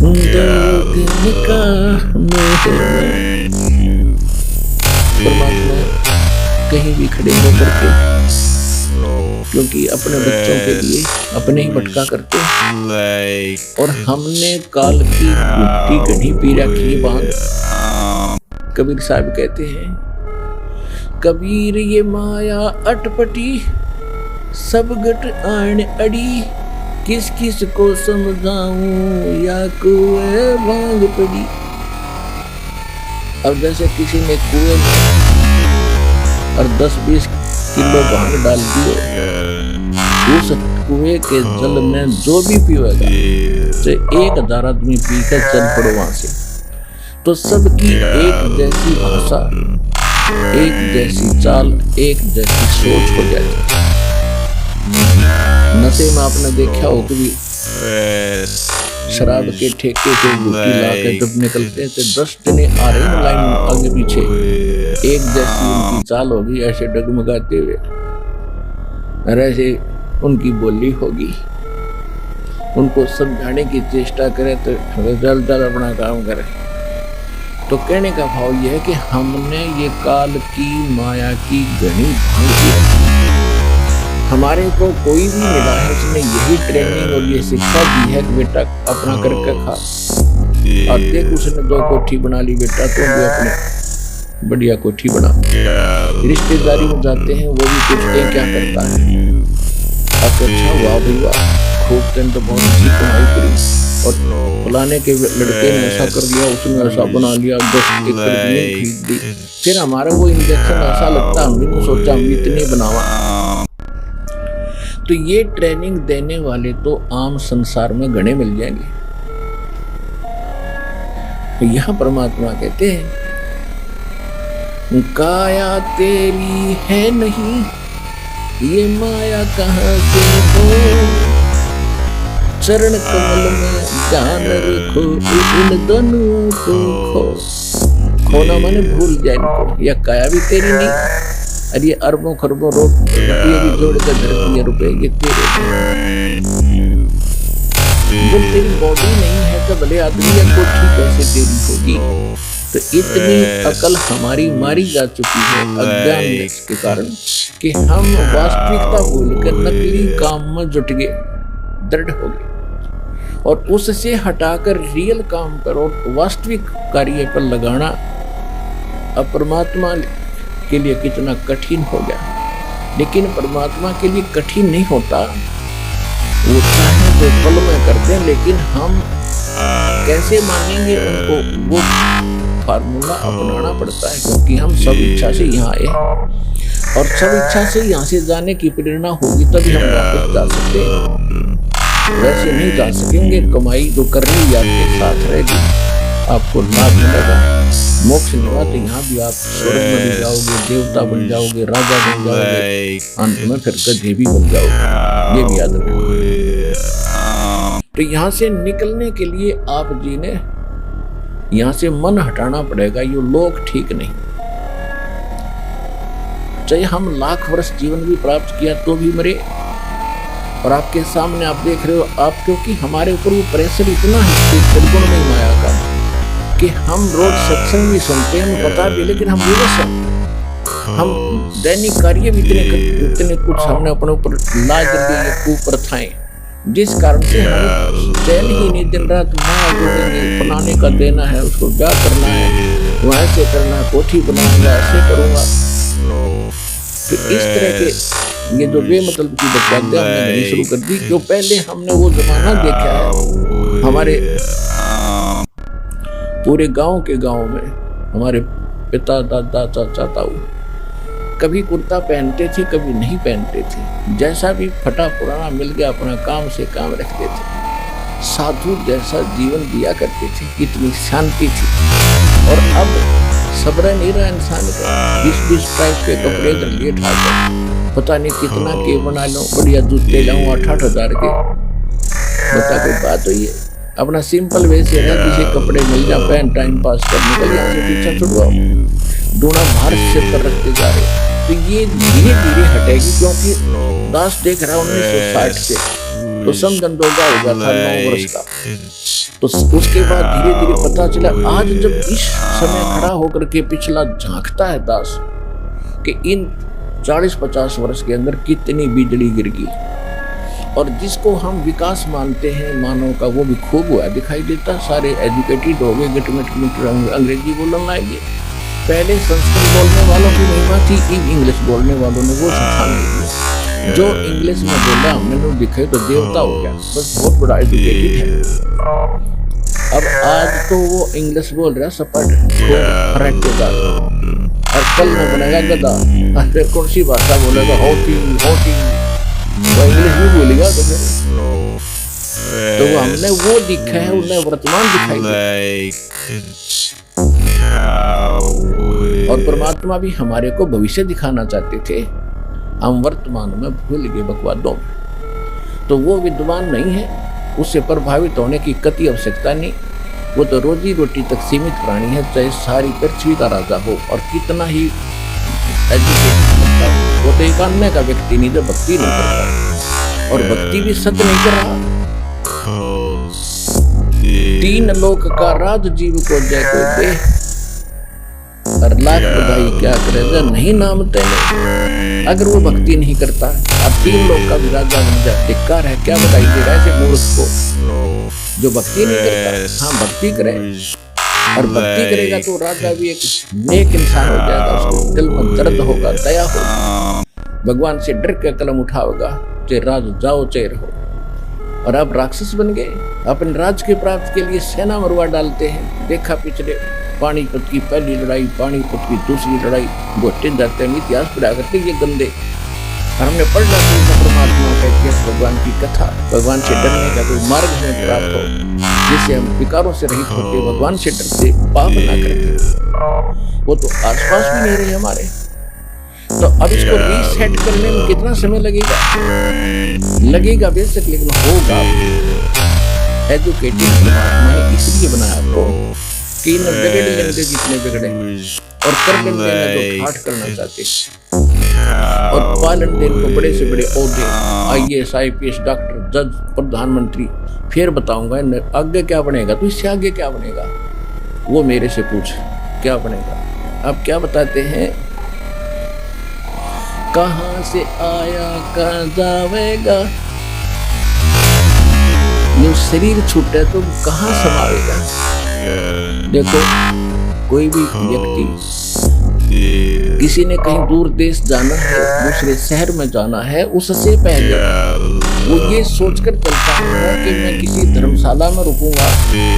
2 दिन का मेहमान। परमात्मा कहीं भी खड़े होकर के, क्योंकि अपने बच्चों के लिए अपने ही भटका करते, और हमने काल की गुट्टी घड़ी पी रखी बांध। कबीर साहब कहते हैं, कबीर ये माया अटपटी, सब गट आन अड़ी। किस किस को समझाऊं या कुएं भांग पड़ी। अब जैसे किसी ने कुएं में और 10-20 किलो भांग डाल दिए, उस कुएं के जल में जो भी पीवेगा, चाहे 1000 आदमी पीकर चल पड़ो वहां से, तो सबकी एक जैसी भाषा, एक जैसी चाल, एक जैसी सोच हो जाती है। नशे में आपने देखा हो कि शराब के ठेके से गुट्टी ला के जब निकलते थे, 10 जने आ रहे हैं लाइन आगे पीछे, एक जैसी उनकी चाल होगी, ऐसे डगमगाते हुए, और ऐसे उनकी बोली होगी। उनको समझाने की चेष्टा करे तो जल्द जल्द अपना काम करे। तो कहने का भाव यह है कि हमने ये काल की माया की घनी भांग की। हमारे को कोई भी मिला है, उसने यही ट्रेनिंग और ये शिक्षा दी है कि बेटा अपना करके खा। और देख उसने 2 कोठी बना ली बेटा, तो भी अपने बढ़िया कोठी बना। रिश्तेदारी में जाते हैं, वो भी कुछ क्या करता है, अच्छा वाह भाई वाह, खूब तेन तो बहुत अच्छी कमाई करी, और फलाने के लड़के ने ऐसा कर लिया, उसने ऐसा बना लिया, 10 एकड़ जमीन खरीद दी। फिर हमारा वो इंजेक्शन ऐसा लगता, हमने सोचा हम इतने बनावा। तो ये ट्रेनिंग देने वाले तो आम संसार में घने मिल जाएंगे। तो यहां परमात्मा कहते हैं, काया तेरी है नहीं, ये माया कहां से हो। चरण कमल में ध्यान रखो, इन दोनों को खो। खोना माने भूल जाए इनको, या काया भी तेरी नहीं, और ये अरबों खरबों रुपये भी जोड़ कर धरती रुपए ये तेरे। जब तेरी बॉडी नहीं है तो भले आदमी या कोठी कैसे तेरी होगी। तो इतनी अकल हमारी मारी जा चुकी है अज्ञान के कारण, कि हम वास्तविकता भूलकर नकली काम में जुट गए, दृढ़ हो गए, और उससे हटाकर रियल काम पर और वास्तविक कार्य पर लगाना अब परमात्मा के लिए कितना कठिन हो गया, लेकिन परमात्मा के लिए कठिन नहीं होता, वो चाहे तो पल में करते हैं, लेकिन हम कैसे मानेंगे उनको, वो फार्मूला अपनाना पड़ता है, क्योंकि हम सब इच्छा से यहाँ आए और सब इच्छा से यहाँ से जाने की प्रेरणा होगी तभी हम वापस जा सकते हैं, वैसे नहीं जा सकेंगे। कमाई जो करनी आपके साथ रहेगी, आपको लाभ मिलेगा, मोक्ष मिलेगा, तो यहाँ भी आप स्वर्ग में भी जाओगे, देवता बन जाओगे, राजा बन जाओगे, अंत में फिर गधे भी बन जाओगे, ये भी याद रखो। तो यहाँ से निकलने के लिए आप जी ने यहाँ से मन हटाना पड़ेगा, ये लोग ठीक नहीं। चाहे हम लाख वर्ष जीवन भी प्राप्त किया तो भी मरे, और आपके सामने आप देख रहे हो, आप क्योंकि हमारे ऊपर वो प्रेशर इतना है त्रिगुण में माया का कि हम रोज सत्संग भी सुनते हैं, हमें पता भी, लेकिन हम विवश हैं। हम दैनिक कार्य भी इतने कुछ हमने अपने ऊपर ला कर दिए कुप्रथाएं, जिस कारण से हमें चैन ही नहीं, दिन रात माया जोड़ेंगे, बनाने का देना है, उसको क्या करना है, वो ऐसे करना है, कोठी बनाऊंगा, ऐसे करूंगा। तो इस तरह के ये जो बेमतलब की बकवासें हमने नहीं शुरू कर दी, क्यों पहले हमने वो जमाना देखा है। हमारे पूरे गांव के गांव में हमारे पिता दादा चाचा ताऊ कभी कुर्ता पहनते थे, कभी नहीं पहनते थे, जैसा भी फटा पुराना मिल गया अपना काम से काम रखते थे, साधु जैसा जीवन दिया करते थे, कितनी शांति थी। और अब सब्र नहीं रहा इंसान का, 20-20 टाइप के कपड़े कर लिए ठाकर, पता नहीं कितना के बना लो, बढ़िया जूते लाऊं 8-8 हजार के, बता कोई बात हुई है। अपना सिंपल वैसे है, किसी कपड़े मिल जाए पहन टाइम पास करने के लिए, यहाँ से पीछा छुड़वाओ, डोना बाहर से कर रखते जा रहे। तो ये धीरे धीरे हटेगी, क्योंकि दास देख रहा 1960 से तो समझंदोगा हो गया था 9 वर्ष का, तो उसके बाद धीरे धीरे पता चला। आज जब इस समय खड़ा होकर के पिछला झांकता है दास कि इन 40-50 वर्ष के अंदर कितनी बिजली गिर गई, और जिसको हम विकास मानते हैं मानव का, वो भी खूब हुआ दिखाई देता। सारे एजुकेटेड हो गए, गिटमिट अंग्रेजी बोलने लाएंगे। पहले संस्कृत बोलने वालों की महिमा थी, इंग्लिश बोलने वालों ने वो सिखाने दिया। जो इंग्लिश में बोला मैंने दिखे तो देवता हो गया, बस बहुत बड़ा एजुकेटेड है। अब आज तो वो इंग्लिश बोल रहा सपट फरकदार, और कल में बनेगा गधा, फिर कौन सी भाषा बोलेगा, होती वो इंग्लिश भी भूलेगा। तो हमने वो दिखा है, उन्हें वर्तमान दिखाई, और परमात्मा भी हमारे को भविष्य दिखाना चाहते थे, हम वर्तमान में भूल गए बकवादों में। तो वो विद्वान नहीं है, उससे प्रभावित होने की कति आवश्यकता नहीं, वो तो रोजी रोटी तक सीमित प्राणी है, चाहे सारी पृथ्वी का राजा हो और कितना ही एजुकेटेड होता हो। वो तो एक अन्य का व्यक्ति नहीं जो भक्ति नहीं करता, और भक्ति भी सत्य नहीं कर रहा। 3 लोक का राज जीव को जय को दे, और लाख बधाई क्या करे जब नहीं नाम तेने। अगर वो भक्ति नहीं करता, अब 3 लोग का भी राजा बन जाए, धिक्कार है, क्या बधाई दे रहा है ऐसे मूर्ख को जो भक्ति नहीं करता। हाँ, भक्ति करे, और भक्ति करेगा तो राजा भी एक नेक इंसान हो जाएगा, उसको दिल में दर्द होगा, दया होगा, भगवान से डर के कलम उठाओगा, चाहे राज जाओ चाहे रहो। और अब राक्षस बन गए, अपने राज के प्राप्त के लिए सेना मरवा डालते हैं। देखा पिछले पानीपत की पहली लड़ाई, पानीपत की दूसरी लड़ाई, गोटे जाते हैं इतिहास पढ़ा करते ये गंदे। और हमने पढ़ना चाहिए परमात्मा का इतिहास, भगवान की कथा, भगवान से डरने का कोई मार्ग हमें प्राप्त हो, जिससे हम विकारों से रहित होते, भगवान से डरते, पाप ना करते। वो तो आसपास भी नहीं रहे हमारे। तो अब इसको रीसेट करने में कितना समय लगेगा बेशक, लेकिन होगा। एजुकेटेड परमात्मा ने इसलिए बनाया आपको कि न बिगड़ लेंगे जितने बिगड़े, और कर लेंगे जो ठाठ करना चाहते, और पालन देने को बड़े से बड़े ओहदे, IAS IPS डॉक्टर जज प्रधानमंत्री। फिर बताऊंगा आगे क्या बनेगा, तो इससे आगे क्या बनेगा वो मेरे से पूछ, क्या बनेगा। अब क्या बताते हैं, कहाँ से आया कहाँ जाएगा, ये शरीर छूटे तो कहाँ समावेगा। देखो कोई भी व्यक्ति, किसी ने कहीं दूर देश जाना है, दूसरे शहर में जाना है, उससे पहले वो ये सोचकर चलता है कि मैं किसी धर्मशाला में रुकूंगा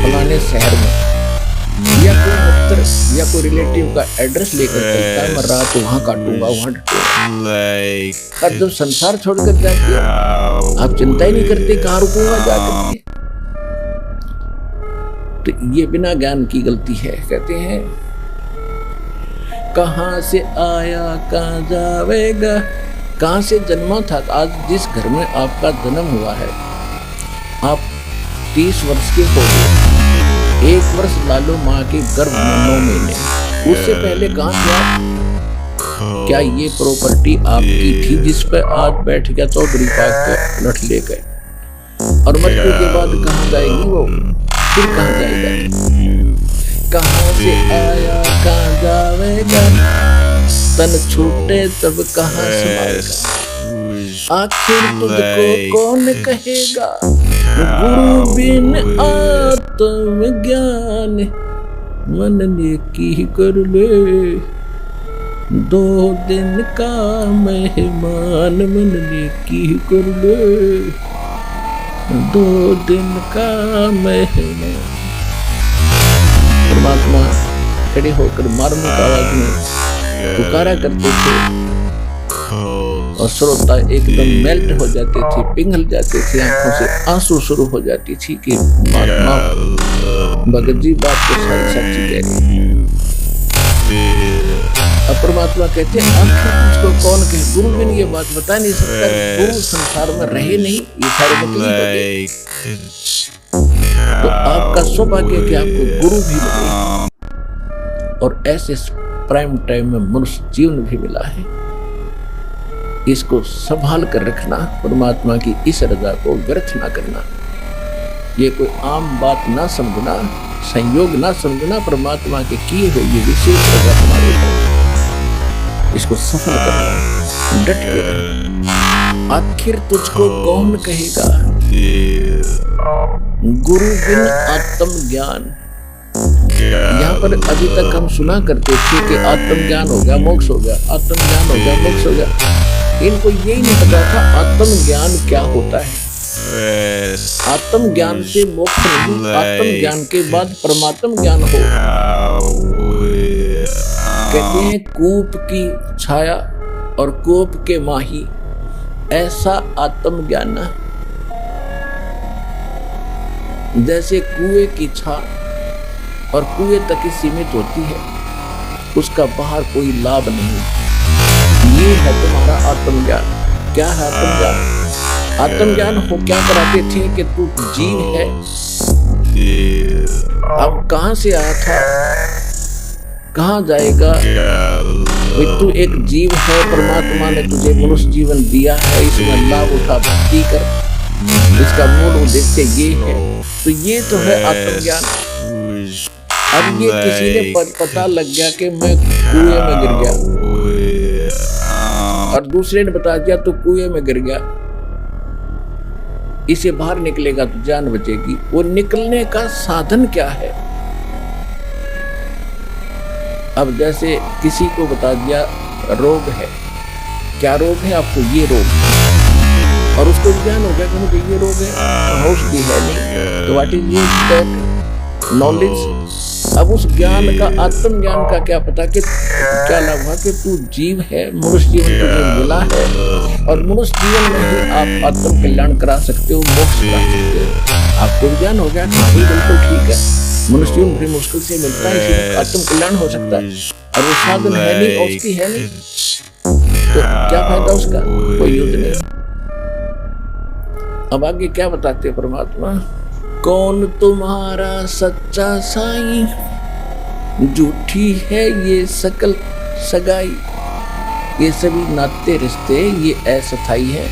फलाने शहर में, या कोई मित्र या कोई रिलेटिव का एड्रेस लेकर चलता है, मैं रात वहां काटूंगा, वहां डटूंगा। और जब संसार छोड़कर जाते हैं आप चिंता ही नहीं करते कहाँ रुकूंगा जाकर के। तो ये बिना ज्ञान की गलती है। कहते हैं कहाँ से आया कहाँ जावेगा, कहाँ से जन्मा था। आज जिस घर में आपका जन्म हुआ है, आप 30 वर्ष के हो गए, 1 वर्ष लालो माँ के गर्भ में 9 महीने, उससे पहले कहाँ थे आप? क्या ये प्रॉपर्टी आपकी थी जिस पे आज बैठ गया चौधरी पाक के लठ ले गए? और मृत्यु के बाद कहाँ जाएगी वो? फिर कहाँ जाएगा? कहाँ से आया कहाँ जाएगा, तन छूटे तब कहाँ समाएगा। आखिर तुझको कौन कहेगा, गुरु बिन आत्मज्ञान, मन ने की कर ले 2 दिन का मेहमान, मन ने की कर ले 2 दिन का मेहमान। परमात्मा खड़े होकर मार्मिक आवाज में पुकारा करते थे और श्रोता एकदम मेल्ट हो जाते थे, पिघल जाते थे, आंखों से आंसू शुरू हो जाती थी कि महात्मा भगत जी बात तो सारी सच्ची कह रही। अब परमात्मा कहते हैं आखिर तुझको कौन कहे, गुरु बिन ये बात बता नहीं सकता। गुरु संसार में रहे नहीं, ये सारे मतलब हो गए। तो आपका सौभाग्य कि आपको गुरु भी मिले और ऐसे प्राइम टाइम में मनुष्य जीवन भी मिला है। इसको संभाल कर रखना, परमात्मा की इस रजा को व्यर्थ ना करना। ये कोई आम बात ना समझना, संयोग ना समझना, परमात्मा के किए हुए ये विशेष रजा हमारे ऊपर, इसको सफल करना, डट के रहना। आखिर तुझको कौन कहेगा, गुरु बिन आत्म ज्ञान। यहाँ पर अभी तक हम सुना करते थे कि आत्म ज्ञान हो गया मोक्ष हो गया, आत्म ज्ञान हो गया मोक्ष हो गया। इनको यही नहीं पता था आत्म ज्ञान क्या होता है। आत्म ज्ञान से मोक्ष नहीं, आत्म ज्ञान के बाद परमात्म ज्ञान हो। कहते हैं कूप की छाया और कोप के माही, ऐसा आत्म ज्ञान। जैसे कुएं की छा और कुएं तक ही सीमित होती है, उसका बाहर कोई लाभ नहीं। ये है तुम्हारा आत्मज्ञान। क्या है आत्मज्ञान? आत्मज्ञान हो क्या कराते थे कि तू जीव है, अब कहां से आया था, कहां जाएगा। तू एक जीव है, परमात्मा ने तुझे मनुष्य जीवन दिया है, इसमें लाभ उठा, भक्ति कर, इसका मूल उद्देश्य ये है। तो ये तो है आत्मज्ञान। अब ये किसी ने पता लग गया कि मैं कुएं में गिर गया और दूसरे ने बता दिया तो कुएं में गिर गया, इसे बाहर निकलेगा तो जान बचेगी। वो निकलने का साधन क्या है? अब जैसे किसी को बता दिया रोग है, क्या रोग है आपको, ये रोग है, और उसको ज्ञान हो गया कि मुझे ये रोग है, औषधि है नहीं, तो व्हाट इज दैट नॉलेज। अब उस ज्ञान का, आत्म ज्ञान का क्या पता कि क्या लाभ हुआ कि तू जीव है, मनुष्य जीवन तुझे मिला है और मनुष्य जीवन में ही आप आत्म कल्याण करा सकते हो, मोक्ष करा सकते हो। आपको ज्ञान हो गया, हाँ बिल्कुल ठीक है, मनुष्य जीवन बड़ी मुश्किल से मिलता है, इसी आत्म कल्याण हो सकता है और वो साधन है नहीं, औषधि है नहीं, तो क्या फायदा उसका, कोई यूज नहीं। अब आगे क्या बताते हैं परमात्मा, कौन तुम्हारा सच्चा साईं, झूठी है ये सकल सगाई। ये सभी नाते रिश्ते ये अस्थाई है,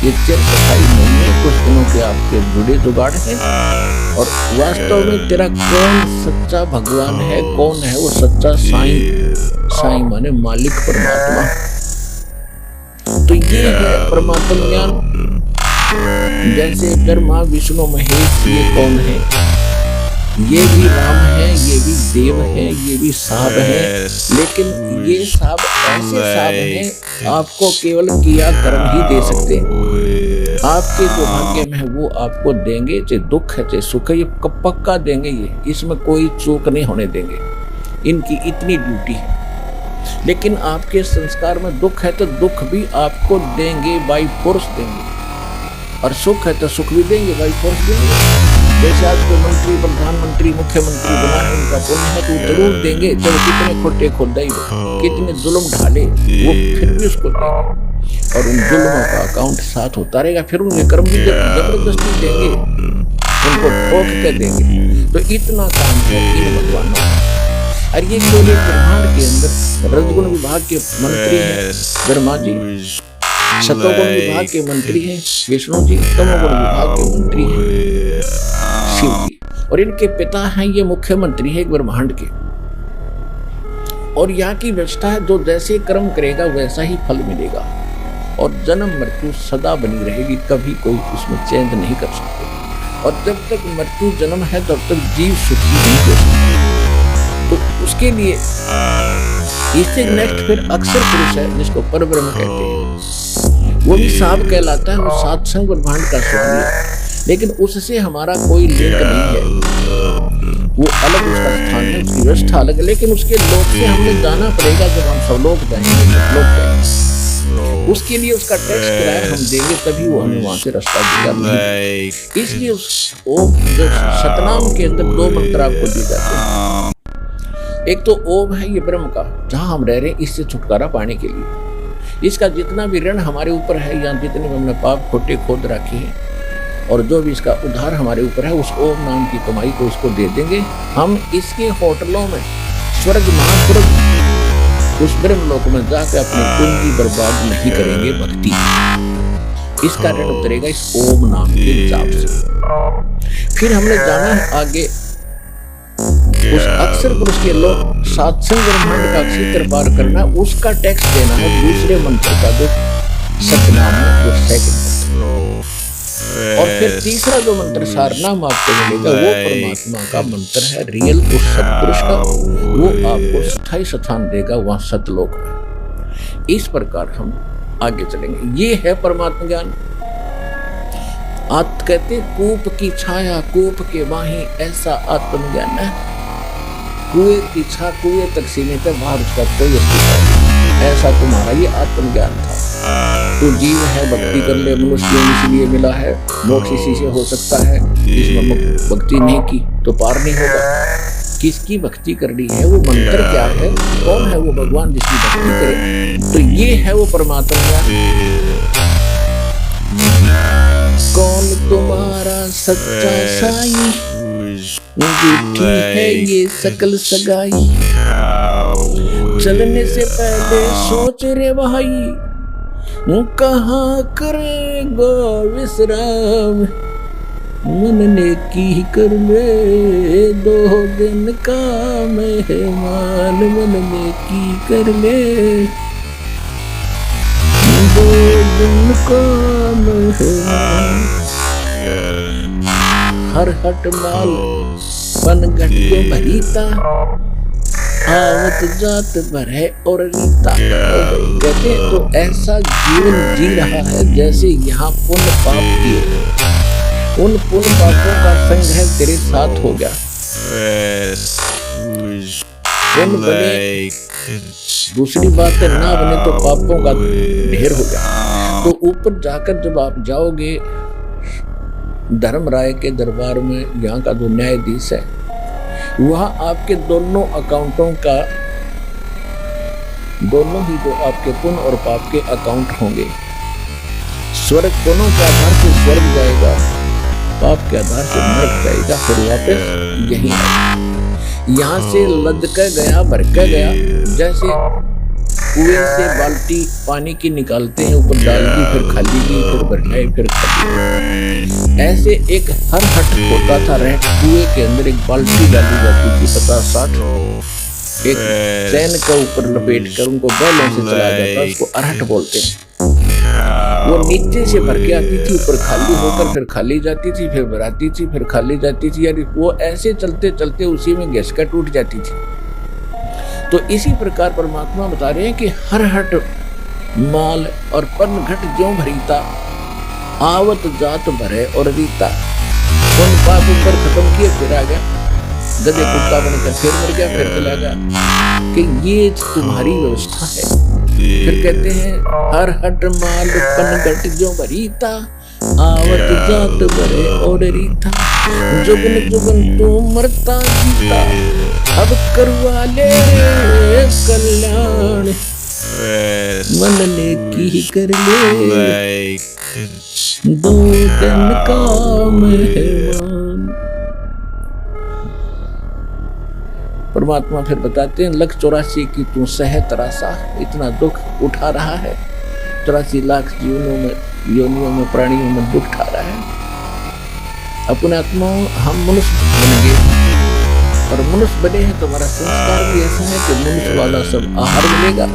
ये चिर स्थायी नहीं है, कुछ दिनों के आपके बुढ़े जुगाड़ हैं। और वास्तव में तेरा कौन सच्चा भगवान है, कौन है वो सच्चा साईं। साईं माने मालिक, परमात्मा। तो ये है परमात्म ज्ञान। जैसे ब्रह्मा विष्णु महेश ये कौन है, ये भी राम है, ये भी देव है, ये भी सांप है, लेकिन ये सांप ऐसे सांप हैं आपको केवल किया कर्म ही दे सकते हैं। आपके जो भाग्य में है वो आपको देंगे, चाहे दुख है चाहे सुख है, ये पक्का देंगे। ये इसमें कोई चूक नहीं होने देंगे, इनकी इतनी ड्यूटी है। लेकिन आपके संस्कार में दुख है तो दुख भी आपको देंगे, बाई फोर्स देंगे, और सुख है तो सुख भी देंगे, बाई फोर्स देंगे। जैसे आज को मंत्री, प्रधानमंत्री, मुख्यमंत्री बना है, उनका पुण्य है तो जरूर देंगे, चाहे कितने खोटे खोदाई कितने जुल्म ढाले, वो फिर भी उसको देंगे और उन जुल्मों का अकाउंट साथ होता रहेगा। फिर उनके कर्म भी जबरदस्ती देंगे, उनको ठोक के देंगे। तो इतना काम है इन भगवानों का। और ये केवल ब्रह्मांड के अंदर रजगुण विभाग के मंत्री हैं ब्रह्मा जी, सतोगुण विभाग के मंत्री हैं विष्णु जी, तमोगुण विभाग के मंत्री हैं शिव जी, और इनके पिता हैं ये मुख्यमंत्री है ब्रह्मांड के। और यहाँ की व्यवस्था है, जो जैसे कर्म करेगा वैसा ही फल मिलेगा, और जन्म मृत्यु सदा बनी रहेगी, कभी कोई उसमें चेंज नहीं कर सकते। और जब तक मृत्यु जन्म है तब तक जीव सुखी नहीं हो सकता। तो उसके लिए इससे नेक्स्ट फिर अक्षर पुरुष है जिसको परब्रह्म कहते हैं, वो भी सांप कहलाता है, वो सातसंग ब्रह्मांड का स्वामी है, लेकिन उससे हमारा कोई लिंक नहीं है, वो अलग उसका स्थान है, उसकी व्यवस्था अलग है। लेकिन उसके लोक से हमें जाना पड़ेगा, जब हम सब लोग जाएंगे लोग जाएंगे, उसके लिए उसका टैक्स किराया हम देंगे, तभी वो हमें वहां से रास्ता देगा। इसलिए उस ओम सतनाम के अंदर दो मंत्र आपको दिए जाते हैं। एक तो ओम है ये ब्रह्म का, जहां हम रह रहे हैं, इससे छुटकारा पाने के लिए। इसका जितना भी ऋण हमारे ऊपर है, या जितने भी हमने पाप खोटे खोद रखे हैं, और जो भी इसका उधार हमारे ऊपर है, उस ओम नाम की कमाई को इसको दे देंगे। हम इसके होटलों में स्वर्ग महास्वर्ग उस ब्रह्मलोक में जाकर अपनी पूंजी बर्बाद नहीं करेंगे। भक्ति इसका ऋण उतरेगा इस ओम नाम के जाप से। फिर हमने जाना है आगे उस अक्षर पुरुष के लोग सातसंग ब्रह्मांड का क्षेत्र पार करना, उसका टैक्स देना है दूसरे मंत्र का, जो सतनाम है, वो सेकंड मंत्र। और फिर तीसरा जो मंत्र सारनाम आपको मिलेगा, वो परमात्मा का मंत्र है, रियल उस सतपुरुष का, वो आपको स्थायी स्थान देगा वहां सतलोक में। इस प्रकार हम आगे चलेंगे। ये है परमात्मा ज्ञान। आप कहते कूप की छाया कूप के बाही, ऐसा आत्मज्ञान है। कुएं की छा कुएं तक सीमित है, बाहर उसका कोई अस्तित्व नहीं, ऐसा तुम्हारा ये आत्मज्ञान था। तो जीव है, भक्ति कर ले, मनुष्य इसलिए मिला है, मोक्ष इसी से हो सकता है। इसमें भक्ति नहीं की तो पार नहीं होगा। किसकी भक्ति करनी है, वो मंत्र क्या है, कौन है वो भगवान जिसकी भक्ति करे, तो ये है वो परमात्मा। कौन तुम्हारा सच्चा साई, झूठी है ये सकल सगाई, चलने से पहले सोच रे भाई, कहाँ करेगा विश्राम, मन ने की कर ले 2 दिन का मेहमान, मन ने की कर ले 2 दिन का मेहमान। हर हट माल पनघट को भरीता, आवत जात भर है और रीता। कहते हैं तो ऐसा जीवन जी रहा है जैसे यहाँ पुण्य पाप किए, उन पुण्य पापों का संग्रह तेरे साथ हो गया। पुण्य बने, दूसरी बात है ना बने तो पापों का ढेर हो गया। तो ऊपर जाकर जब आप जाओगे धर्मराय के दरबार में, यहाँ का जो न्यायाधीश है, वहाँ आपके दोनों अकाउंटों का, दोनों ही जो आपके पुण्य और पाप के अकाउंट होंगे। स्वर्ग पुण्यों के आधार से स्वर्ग जाएगा, पाप के आधार से नरक जाएगा, फिर वापस यही आएगा। यहाँ से लद कर गया, भर कर गया, जैसे कुएं से बाल्टी पानी की निकालते हैं, ऊपर डाल दी, फिर खाली की, फिर भरनाई, फिर खाली। ऐसे एक हर हट होता था, रह कुएं के अंदर एक बाल्टी डाली जाती थी 50-60, एक चैन का ऊपर लपेट कर उनको बैलों से चला जाता, उसको अरहट बोलते हैं। वो नीचे से भर के आती थी, ऊपर खाली होकर फिर खाली जाती थी, फिर भराती थी, फिर खाली जाती थी, यानी वो ऐसे चलते चलते उसी में गैस का टूट जाती थी। तो इसी प्रकार परमात्मा बता रहे हैं कि हर हट माल और पन घट ज्यों भरीता, आवत जात भरे और रीता। उन पाप ऊपर खत्म किए फिर आ गया, गधे कुत्ता बनकर फिर मर गया, फिर चला गया, कि ये तुम्हारी व्यवस्था है। फिर कहते हैं हर हट माल पन घट ज्यों भरीता, आवत जात भरे और रीता। जुगन जुगन तू मरता जीता, अब करवा ले कल्याण, मन ने की कर ले दो दिन का मेहमान। परमात्मा फिर बताते हैं 1,84,000 की तू सह तरासा, इतना दुख उठा रहा है, 84 लाख जीवनों में, योनियों में, प्राणियों में दुख उठा रहा है। अपने आत्माओं हम मनुष्य बनेंगे, और मनुष्य बने हैं तो हमारा संस्कार भी ऐसा है कि मनुष्य वाला सब आहार मिलेगा,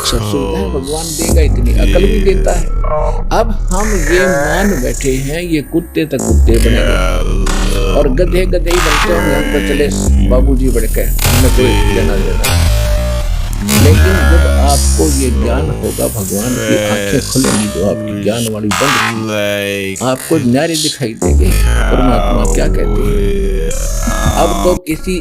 सब सुविधाएं भगवान देगा, इतनी अकल भी देता है। अब हम ये मान बैठे हैं ये कुत्ते तक कुत्ते बनेंगे और गधे गधे ही बनते होंगे, हम तो चले बाबूजी बढ़ के, हमें कोई लेना देना। लेकिन जब आपको ये ज्ञान होगा, भगवान की आंखें खुलेंगी, जो आपकी ज्ञान वाली बंद थी, आपको न्यारे दिखाई देंगे परमात्मा क्या कहते हैं। अब तो किसी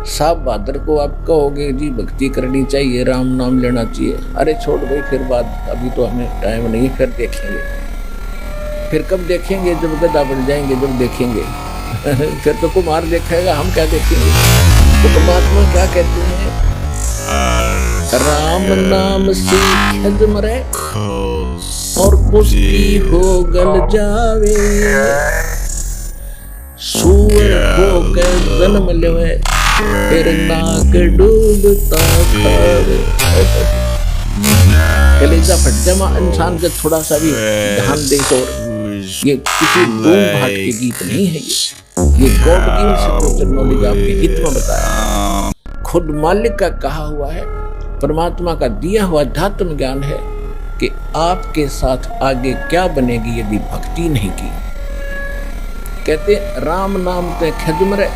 साहब बहादुर को आप कहोगे जी भक्ति करनी चाहिए, राम नाम लेना चाहिए, अरे छोड़ भाई फिर बात, अभी तो हमें टाइम नहीं, फिर देखेंगे। फिर कब देखेंगे? जब गधा बन जाएंगे, जब देखेंगे। फिर तो कुमार देखेगा, हम क्या देखेंगे। तो परमात्मा क्या कहते हैं, राम नाम से खज मरे और पुष्टि हो गल जावे, सूअर होकर जन्म लेवे फिर नाक डूबता खावे। कलेजा फट जामा इंसान का थोड़ा सा भी ध्यान दे तो। ये किसी डूम भाट के गीत नहीं है, ये गॉड गिवन स्पिरिचुअल नॉलेज आपके हित में बताया, खुद मालिक का कहा हुआ है, परमात्मा का दिया हुआ अध्यात्म ज्ञान है कि आपके साथ आगे क्या बनेगी यदि भक्ति नहीं की। कहते राम नाम ते खजमरे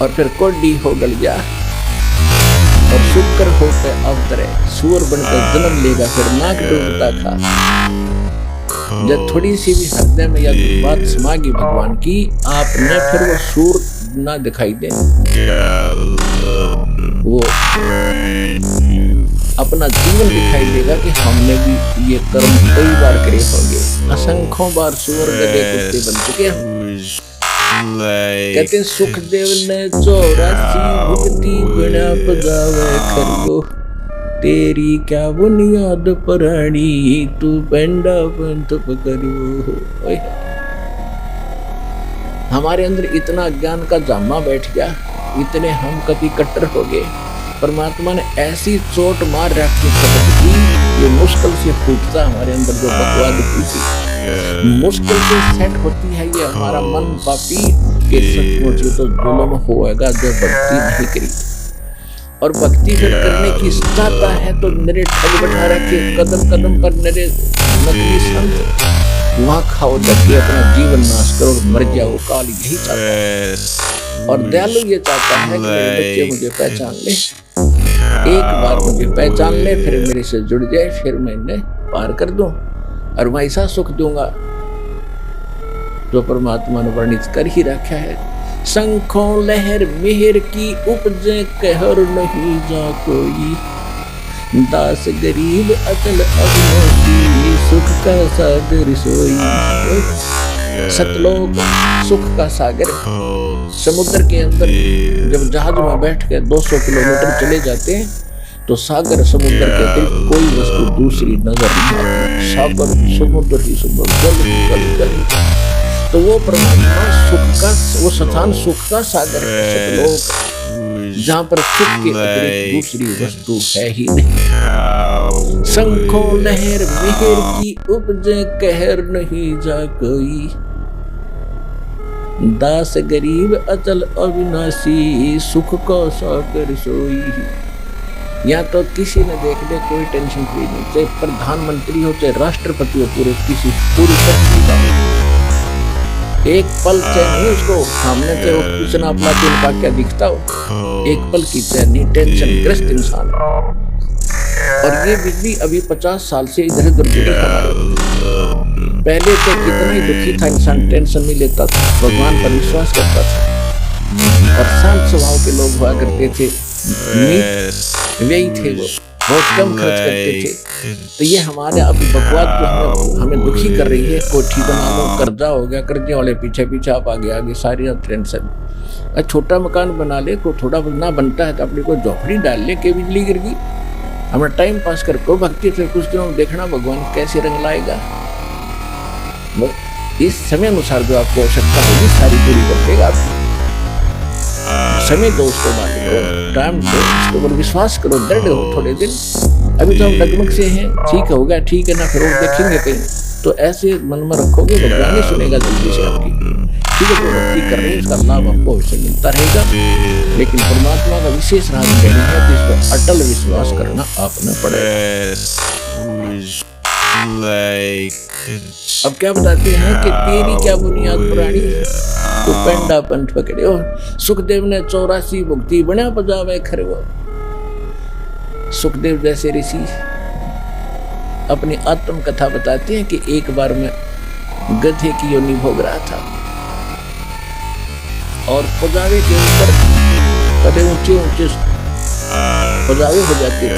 और फिर कोडी हो गल जा और शुक्र होकर अवतरे, सूअर बनकर जन्म लेगा फिर नाक डूबता खा। जब थोड़ी सी भी हृदय में यह बात समागी भगवान की, आपने फिर वो सूर ना दिखाई दे, वो अपना जीवन दिखाई देगा कि हमने भी ये कर्म कई बार करे होंगे, असंख्यों बार सूअर गधे कुत्ते बन चुके हैं। कहते सुखदेव ने 84 भुगती बिना पगावे खरगो, तेरी क्या बुनियाद परानी तू पेंडा पंथ पकड़ो। हमारे अंदर इतना ज्ञान का जामा बैठ गया, इतने हम कभी कट्टर हो गए। परमात्मा ने ऐसी चोट मार रखी शब्द की, ये मुश्किल से फूटता हमारे अंदर जो बकवाद की मुश्किल से सेट होती है ये हमारा मन पापी के सचमुच तो जुल्म होएगा जो भक्ति नहीं करी। और भक्ति फिर करने की चाहता है तो मेरे ठग बैठा रखे, कदम कदम पर मेरे नकली संत, वहां खाओ जाके अपना जीवन नाश करो, मर जाओ, काल यही चाहता है। और दयालु ये चाहता है कि मेरे बच्चे मुझे पहचान ले, एक बार मुझे पहचान ले, फिर मेरे से जुड़ जाए, फिर मैं इन्हें पार कर दूं और मैं ऐसा सुख दूंगा जो परमात्मा ने वर्णित कर ही रखा है। शंखों लहर मेहर की उपजे कहर नहीं जा कोई, दास गरीब अचल अविनाशी सुख का सागर सोई। सतलोक सुख का सागर, समुद्र के अंदर जब जहाज में बैठ के 200 किलोमीटर चले जाते हैं तो सागर समुद्र के अतिरिक्त कोई वस्तु दूसरी नजर नहीं आती, सागर समुद्र ही समुद्र, जल ही जल, जल ही। तो वो परमात्मा सुख का, वो स्थान सुख का सागर है सतलोक, जहाँ पर सुख के अतिरिक्त दूसरी वस्तु है ही नहीं। शंखों लहर मेहर की उपजे कहर नहीं जा कोई, दास गरीब अचल अविनाशी सुख का सागर सोई। यहाँ तो किसी ने देख ले कोई टेंशन फ्री नहीं, चाहे प्रधानमंत्री हो चाहे राष्ट्रपति हो, पूरी पृथ्वी का हो, एक पल चैन नहीं उसको सामने से उसने अपना दिल का क्या दिखता हो, एक पल की चैन नहीं, टेंशन ग्रस्त इंसान है। और ये बिजली अभी 50 साल से इधर उधर गिरी हमारे। पहले से कितना ही दुखी था इंसान, टेंशन नहीं लेता था, भगवान पर विश्वास करता था और शांत स्वभाव के लोग हुआ करते थे, व्ययी थे, वो बहुत कम खर्च करते थे। तो ये हमारे अभी बकवास जो हमें दुखी कर रही है, कोठी बना लो, कर्जा हो गया, कर्जे वाले पीछे पीछे आप आगे आगे सारी टेंशन। छोटा मकान बना ले, को थोड़ा ना बनता है तो अपनी को झोपड़ी डाल ले के बिजली गिर गई, हमें टाइम पास कर को भक्ति से कुछ दिनों देखना भगवान कैसे रंग लाएगा। इस समय अनुसार जो आपको आवश्यकता होगी सारी पूरी कर देगा आपकी। समय दो उसको मालिक, टाइम दो, उसके ऊपर विश्वास करो, दृढ़ हो थोड़े दिन। अभी तो हम डगमग से हैं, ठीक होगा ठीक है ना, फिर और देखेंगे कहीं, तो ऐसे मन में रखोगे भगवान ही सुनेगा जल्दी से आपकी। ठीक है, जो भक्ति कर रहे हैं इसका लाभ आपको अवश्य मिलता रहेगा, लेकिन परमात्मा का विशेष राज कहना है जिस पर अटल विश्वास करना आपने पड़ेगा। अब क्या बताते हैं कि तेरी क्या बुनियाद पुरानी, तो पेंडा पंथ पकड़े हो। सुखदेव ने 84 भुक्ति बना पजावे खरवो। सुखदेव जैसे ऋषि अपनी आत्म कथा बताते हैं कि एक बार मैं गधे की योनि भोग रहा था और पजावे के ऊपर बड़े ऊंचे ऊंचे पजावे हो जाते थे।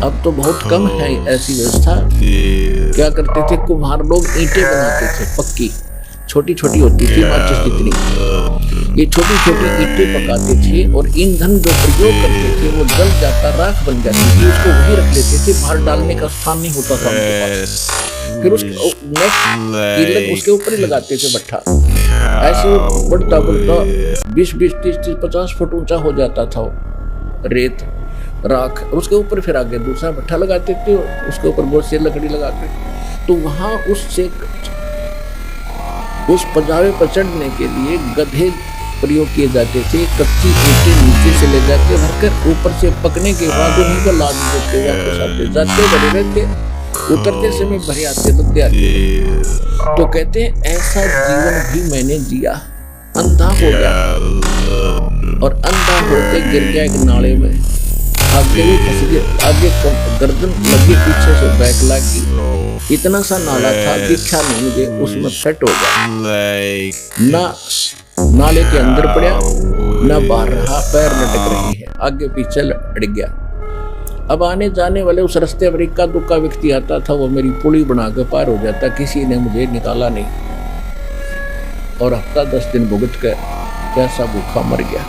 अब तो बहुत कम है ऐसी व्यवस्था। क्या करते थे कुम्हार लोग, ईंटें बनाते थे पक्की, छोटी छोटी होती थी माचिस जितनी, ये छोटी छोटी ईंटें पकाते थे और ईंधन जो प्रयोग करते थे वो जल जाता, राख बन जाती थी, उसको वही रख लेते थे, बाहर डालने का स्थान नहीं होता था उनके पास। फिर उसके उसके ऊपर ही लगाते थे भट्ठा, ऐसे वो बढ़ता बढ़ता 20 20 30 30 50 फुट ऊंचा हो जाता था रेत राख, और उसके ऊपर फिर आगे दूसरा भट्ठा लगाते थे, उसके ऊपर बहुत सी लकड़ी लगाते। तो वहां उस पजावे पर चढ़ने के लिए गधे प्रयोग किए जाते थे। कच्ची ईंटें नीचे से ले जाते भरकर, ऊपर से पकने के बाद उन्हीं को लाद देते, वापस जाते भरे रहते, उतरते समय भरे आते लग जाते। तो कहते हैं ऐसा जीवन भी मैंने जिया, अंधा हो गया और अंधा होते गिर गया एक नाले में, आगे भी फंस गया, आगे गर्दन लगी, पीछे से बैक लगी, इतना सा नाला था दिखा नहीं मुझे, उसमें फट हो गया, ना नाले के अंदर पड़ा ना बाहर रहा, पैर लटक रही है, आगे पीछे अड़ गया। अब आने जाने वाले उस रास्ते पर इक्का दुक्का व्यक्ति आता था, वो मेरी पुली बना के पार हो जाता, किसी ने मुझे निकाला नहीं और हफ्ता 10 दिन भुगत कर कैसा भूखा मर गया।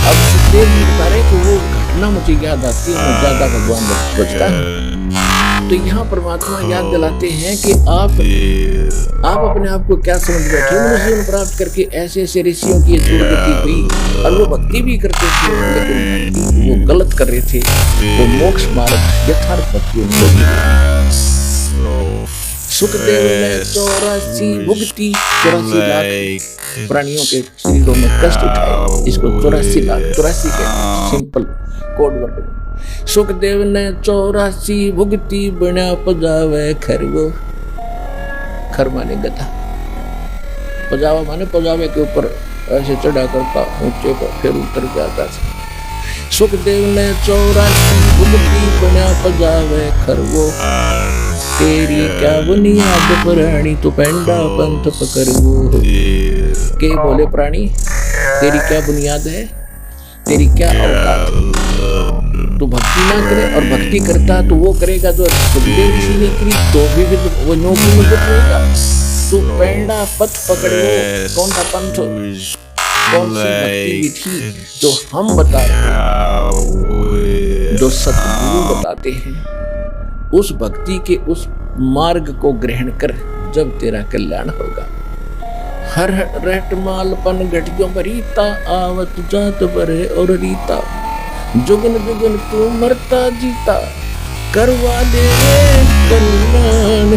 अब सुखदेव जी बता रहे कि वो घटना मुझे याद आती है, मैं ज्यादा भगवान बचता है। तो यहाँ परमात्मा याद दिलाते हैं कि आप अपने आप को क्या समझ बैठे, मनुष्य जीवन प्राप्त करके ऐसे ऐसे ऋषियों की दुर्गति हुई और वो भक्ति भी करते थे, लेकिन वो गलत कर रहे थे, वो मोक्ष मार्ग यथार्थ भक्ति उनको सुखदेव ने 84 भुक्ति 84 लाख प्राणियों के शरीरों में कष्ट उठाए, इसको 84 लाख 84 के सिंपल कोड वर्ड में। सुखदेव ने 84 भुक्ति बना पजावे खरवो, खर माने गधा, पजावा माने पजावे के ऊपर ऐसे चढ़ा करता ऊंचे पर फिर उतर के आता था। सुखदेव ने 84 भुक्ति बना पजावे खरवो, तेरी क्या बुनियाद पुरानी, तो पेंडा पंथ पकड़ो। के बोले प्राणी तेरी क्या बुनियाद है, तेरी क्या औकात, तू भक्ति ना करे और भक्ति करता तो वो करेगा जो सुखदेव ऋषि ने करी, तो भी वो नौकरी में रहेगा। तू पेंडा पथ पकड़ो, कौन सा पंथ, कौन सी भक्ति विधि जो हम बता रहे हैं, जो सतगुरु बताते हैं, उस भक्ति के उस मार्ग को ग्रहण कर, जब तेरा कल्याण होगा। हर रहट मालपन घटियों भरीता, आवत जात बरे और रीता, जुगन जुगन तू मरता जीता, करवा दे कल्याण।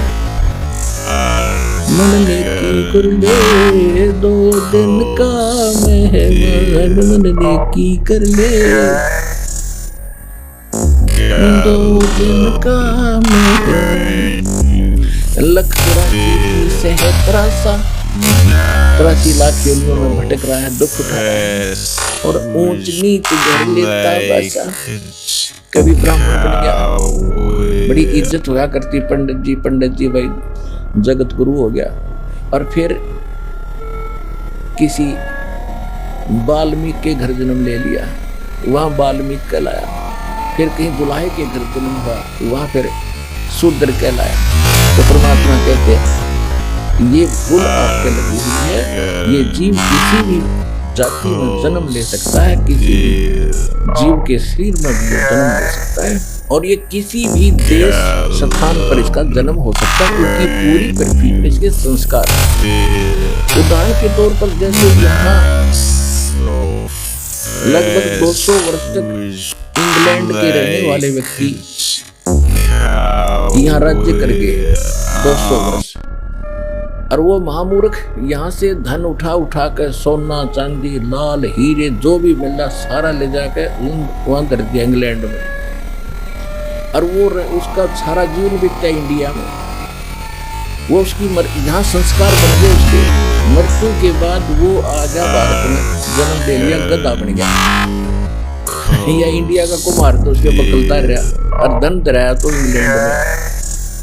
मन नेकी कर ले, 2 दिन का मेहमान मन नेकी कर ले, 2 दिन का मेहमान। लख 83 लाख योनियों में भटक रहा है, दुख उठा रहा है और ऊंच नीच घर लेता बसा। कभी ब्राह्मण बन गया, बड़ी इज्जत हुआ करती, पंडित जी भाई जगत गुरु हो गया। और फिर किसी वाल्मीकि के घर जन्म ले लिया, वहां वाल्मीकि कहलाया। फिर कहीं दुल्हे के घर जन्म हुआ, वहां फिर शूद्र कहलाया। तो परमात्मा कहते हैं ये भूल आपके लगी हुई है। ये जीव किसी भी जाति में जन्म ले सकता है, किसी भी जीव के शरीर में भी जन्म ले सकता है, और ये किसी भी देश स्थान पर इसका जन्म हो सकता है, क्योंकि पूरी पृथ्वी में इसके संस्कार। उदाहरण के तौर पर जैसे यहाँ लगभग 200 वर्ष तक इंग्लैंड के रहने वाले व्यक्ति यहाँ राज्य कर गए 200 वर्ष, और वो महामूर्ख यहाँ से धन उठा कर सोना चांदी लाल हीरे जो भी मिला सारा ले जाकर वहां कर दिया इंग्लैंड में, और वो उसका सारा जीवन बीतता इंडिया में। वो उसकी यहाँ संस्कार बन गए, उसके मृत्यु के बाद वो आजा भारत में जन्म ले लिया, गधा बन गया। या इंडिया का कुमार तो उसके बकलता रहा और धन रहा तो इंग्लैंड में,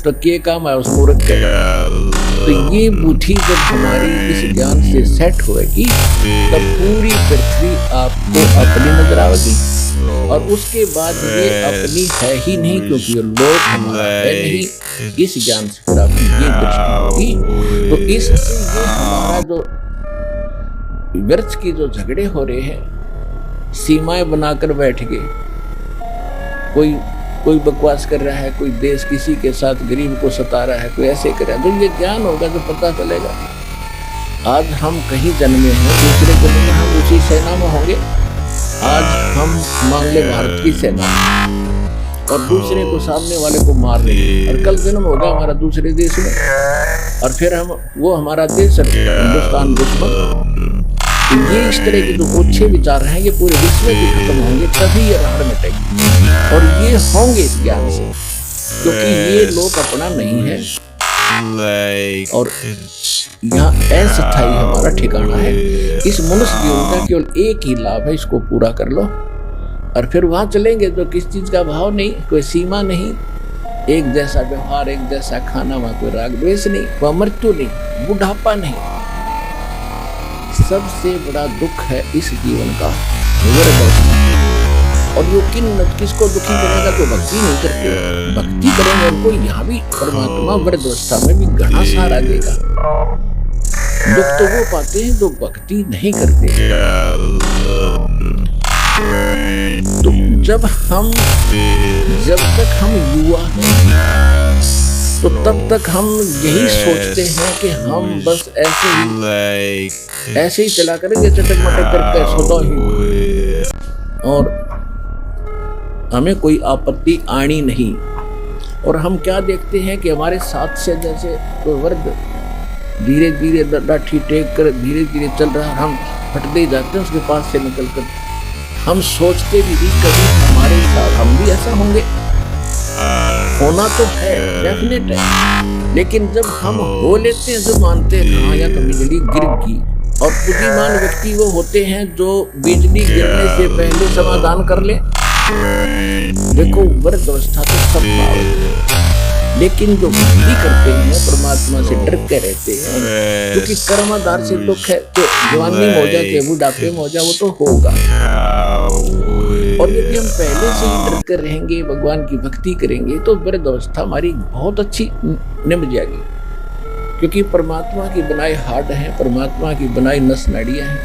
तो क्या काम है उस मूर्ख के। तो ये बुद्धि जब हमारी इस ज्ञान से सेट होगी, तब पूरी पृथ्वी आपको अपनी नजर आएगी, और उसके बाद ये अपनी है ही नहीं, क्योंकि लोग हमारा है नहीं। इस ज्ञान से फिर आपकी ये दृष्टि होगी। तो इससे ये हमारा जो व्यर्थ की जो झगड़े हो रहे हैं, सीमाएं बनाकर बैठ गए, कोई बकवास कर रहा है, कोई देश किसी के साथ गरीब को सता रहा है, कोई ऐसे कर रहा है। तो ये ज्ञान होगा तो पता चलेगा। आज हम कहीं जन्मे हैं, दूसरे जन्म में हम उसी सेना में होंगे। आज हम मान ले भारत की सेना और दूसरे को, सामने वाले को मार रहे, और कल जन्म होगा हमारा दूसरे देश में, और फिर हम वो हमारा देश हिंदुस्तान दुश्मन। ये इस तरह के जो अच्छे विचार हैं ये पूरे विश्व में खत्म होंगे, तभी ये राह मिटेगी, और ये होंगे इस ज्ञान से, क्योंकि ये लोग अपना नहीं है, और यहाँ अस्थायी हमारा ठिकाना है। इस मनुष्य जीवन का केवल एक ही लाभ है, इसको पूरा कर लो, और फिर वहां चलेंगे तो किस चीज का भाव नहीं, कोई सीमा नहीं, एक जैसा व्यवहार, एक जैसा खाना, वहां कोई राग द्वेष नहीं, वह मृत्यु नहीं, बुढ़ापा नहीं। सबसे बड़ा दुख है इस जीवन का वृद्धावस्था, और वो किसको दुखी करेगा जो भक्ति नहीं करते। भक्ति करेंगे उनको यहाँ भी परमात्मा वृद्धावस्था में भी घना सहारा देगा। दुख तो वो पाते हैं जो भक्ति नहीं करते। तो जब तक हम युवा हैं, तो तब तक हम यही सोचते हैं कि हम बस ऐसे ही चला करेंगे, चटक मटक करके सदा ही, और हमें कोई आपत्ति आनी नहीं। और हम क्या देखते हैं कि हमारे साथ से जैसे कोई वर्ग धीरे धीरे लाठी टेक कर धीरे धीरे चल रहा है, हम हटते ही जाते हैं उसके पास से निकल कर। हम सोचते भी कभी हमारे साथ हम भी ऐसा होंगे, होना तो है, डेफिनेट है, लेकिन जब हम हो लेते हैं तो मानते हैं हाँ या तो बिजली गिर गई। और बुद्धिमान व्यक्ति वो होते हैं जो बिजली गिरने से पहले समाधान कर ले। देखो वृद्धावस्था तो सब पावे, लेकिन जो भक्ति करते हैं परमात्मा से डर के रहते हैं, क्योंकि कर्माधार से दुख है, तो जवानी मौजा के बुढ़ापे मौजा वो तो होगा। और यदि हम पहले से ही डर कर रहेंगे, भगवान की भक्ति करेंगे, तो वृद्धावस्था हमारी बहुत अच्छी निभ जाएगी, क्योंकि परमात्मा की बनाई हार्ट है, परमात्मा की बनाई नस नाड़ियां हैं,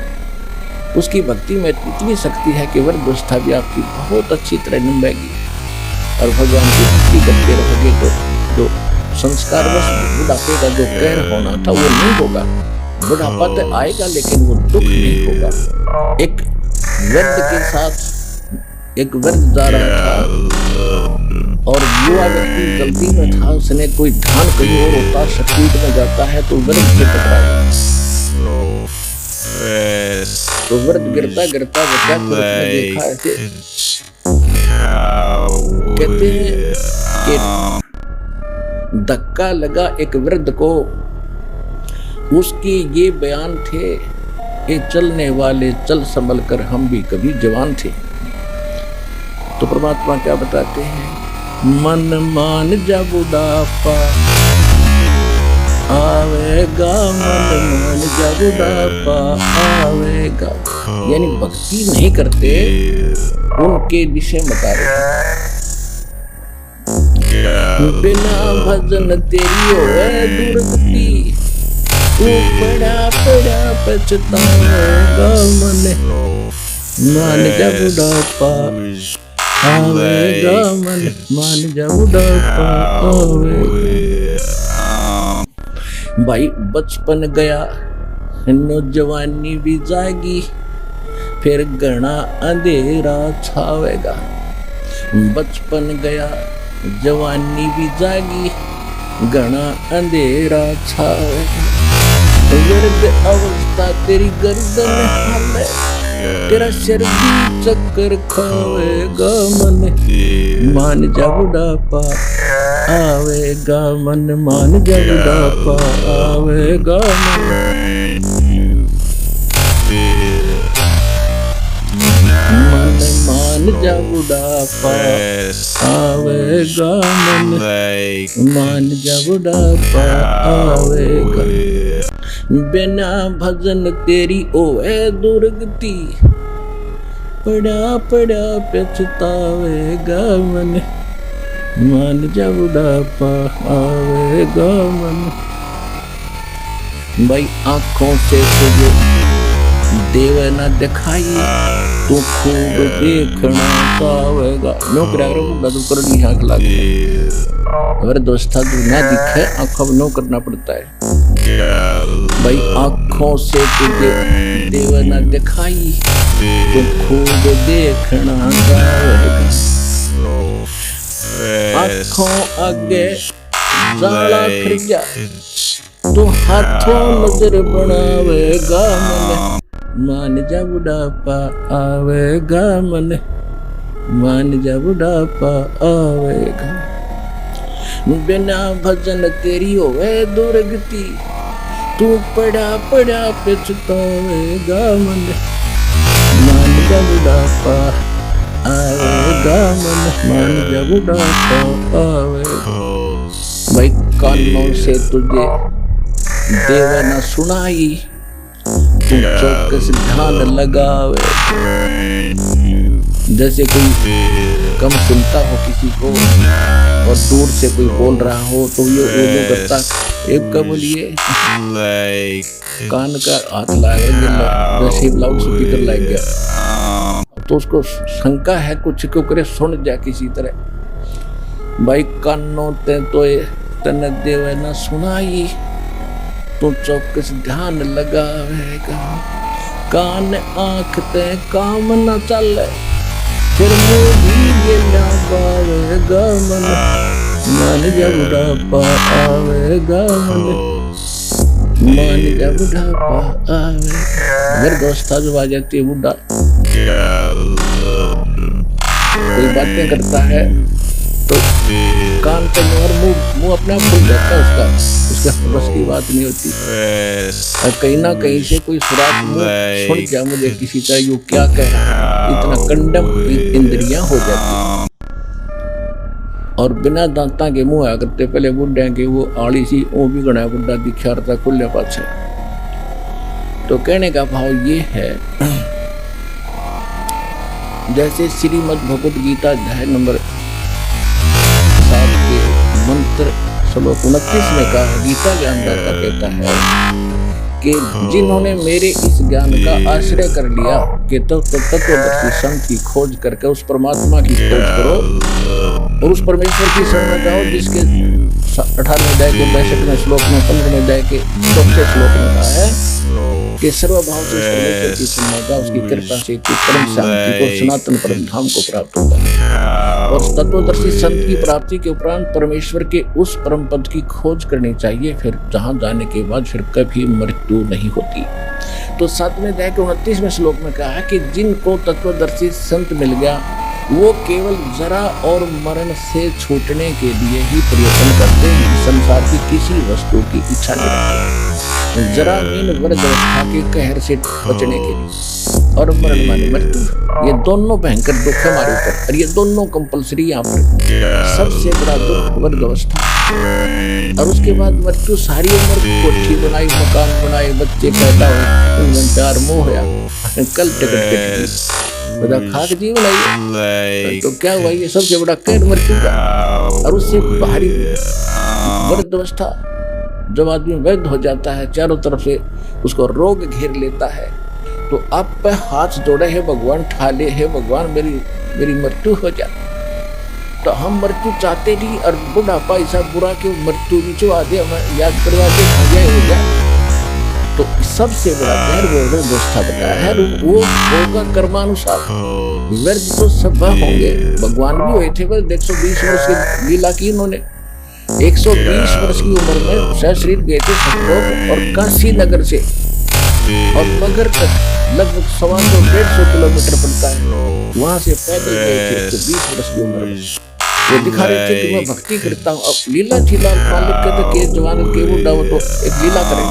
उसकी भक्ति में इतनी शक्ति है कि वृद्धावस्था भी आपकी बहुत अच्छी तरह निभेगी। और भगवान की भक्ति करते रहोगे तो जो संस्कारवश बुढ़ापे का जो कहर होना था वो नहीं होगा। बुढ़ापा तो आएगा लेकिन वो दुख नहीं होगा। एक वृद्ध के साथ एक वृद्ध जा रहा था और युवा व्यक्ति गलती में था, उसने कोई ध्यान कहीं और होता, स्पीड में जाता है तो वृद्ध से टकरा गया। तो वृद्ध गिरता गिरता बचा, फिर उसने देखा ऐसे, कहते हैं कि धक्का लगा एक वृद्ध को। उसके ये बयान थे कि चलने वाले चल संभल कर, हम भी कभी जवान थे। तो परमात्मा क्या बताते हैं, मन मान जा बुढ़ापा आवेगा, मन मान जा बुढ़ापा आवेगा। यानी भक्ति नहीं करते उनके विषय बता रहे, बिना भजन तेरी होए दुर्गति, तू पड़ा पड़ा पछतावेगा, मन मान जा बुढ़ापा आवेगा, मन मान जा बुढ़ापा आवेगा। भाई बचपन गया, नौजवानी भी जाएगी, फिर घना अंधेरा छावेगा। बचपन गया, जवानी भी जाएगी, घना अंधेरा छावेगा। वृद्ध अवस्था तेरी गर्दन हाले, तेरा सिर भी चक्कर खावेगा, मन मान जा बुढ़ापा आवेगा, मन मान जा बुढ़ापा आवेगा, मन मान जा बुढ़ापा आवेगा, मन मान जा बुढ़ापा आवेगा। बिना भजन तेरी ओए दुर्गति, पड़ा पड़ा पछतावेगा, मन मान जा बुढ़ापा आवेगा, मन। भाई आंखों से तुझे देव न दिखाई, तू खूब देखना पावेगा। नो करारो बदल कर नी आंख लगे, अगर दोस्ता तू ना दिखे आंखों में नो करना पड़ता है। भाई आंखों से तुझे देव न दिखाई, तू खूब देखना पावेगा। आंखों आगे जाला खिंचा, तू हाथों नजर बनावेगा, मन मान जा बुढ़ापा आवेगा, मन मान जा बुढ़ापा आवेगा। बिना भजन तेरी होवे दुर्गति, तू पड़ा पड़ा पछतावेगा, मन मान जा बुढ़ापा आवेगा, मन मान जा बुढ़ापा आवेगा। भाई कानों से तुझे देव न सुनाई, तू चौकस ध्यान लगावे। जैसे कोई कम सुनता हो किसी को और दूर से कोई बोल रहा हो तो ये जो करता, एक का बोलिए कान का हाथ लगा, वैसे लाउड स्पीकर लग गया तो उसको शंका है कुछ क्यों करे, सुन जा किसी तरह। भाई कानों ते तो तन देव न सुनाई, तो चौकस ध्यान लगावेगा। कान आँख ते काम न चले, फिर मुँह भी गिला पावेगा, मन मान जा बुढ़ापा आवेगा, मन मान जा बुढ़ापा आवेगा। अगर दोस्ता जो आ जाती है बुढ़ा, कोई बातें करता है तो कान पे और मुंह अपने आप खुल जाता है उसका बस की बात नहीं होती। और कहीं ना कहीं से कोई सुराग मुंह सुन जा मुझे किसी तरह यू क्या कह रहा है, इतना कंडम इंद्रियां हो जाती। और बिना दांता के मुंह आया करते पहले बुढ़े के, वो आड़ी सी वो भी गणा बुढ़ा दिखा रहा खुले पाछे। तो कहने का भाव ये है, जैसे श्रीमद् भगवद गीता अध्याय नंबर 7 के मंत्र श्लोक 29 में कहा, गीता ज्ञानदाता कहता है कि जिन्होंने मेरे इस ज्ञान का आश्रय कर लिया कि तत्वदर्शी संत की खोज करके उस परमात्मा की खोज करो और उस परमेश्वर की शरण में जाओ जिसके 18वें अध्याय के 62वें श्लोक में 15वें अध्याय के 4थे श्लोक में कहा है कि सर्वभाव से परमेश्वर की सुनेगा, उसकी कृपा से तू परम शांति को, सनातन परम धाम को प्राप्त होगा। और तत्वदर्शी संत की प्राप्ति के उपरांत परमेश्वर के उस परम पद की खोज करनी चाहिए, फिर जहां जाने के बाद फिर कभी मृत्यु नहीं होती। तो 7वें अध्याय के 29वें श्लोक में कहा है कि जिनको तत्वदर्शी संत मिल गया वो केवल जरा और मरण से छूटने के लिए ही प्रयत्न करते हैं, संसार की किसी वस्तु की इच्छा नहीं रखते। जरा मीन वर्ग अवस्था के कहर से बचने के लिए, और मरण माने मृत्यु, ये दोनों भयंकर दुख हमारे ऊपर, और ये दोनों कंपलसरी यहाँ पर। सबसे बड़ा दुख वर्ग अवस्था, और उसके बाद मृत्यु। सारी उम्र कोठी बनाई, मकान बनाए, बच्चे पैदा हुए, प्यार मोह होया, कल टिकट कटी, बड़ा खाक जीवन आई, तो क्या हुआ? ये सबसे बड़ा कहर मृत्यु का। और उससे बाहरी वृद्ध अवस्था, जब आदमी वृद्ध हो जाता है, चारों तरफ से उसको रोग घेर लेता है, तो आप पे हाथ जोड़े है भगवान, ठाले है भगवान, मेरी मृत्यु हो जाए। तो हम मृत्यु चाहते नहीं, और बुढ़ापा ऐसा बुरा कि मृत्यु नीचे आधे हमें याद करवा के हो जाए। तो सबसे बड़ा कहर वो व्यवस्था बताया है, वो होगा कर्मानुसार। वृद्ध तो सब होंगे, भगवान भी हुए थे, बस 120 वर्ष की लीला की इन्होंने। 120 वर्ष की उम्र में शरीर गए थे सब लोग, और काशी नगर से और मगर तक लगभग 100-150 किलोमीटर पड़ता है, वहां से पैदल गए थे 120 वर्ष की उम्र में। वो दिखा रहे थे कि मैं भक्ति करता हूँ। अब लीला थी, लाल मालिक कहते कि जवान के बुढ़ा वो तो एक लीला करे,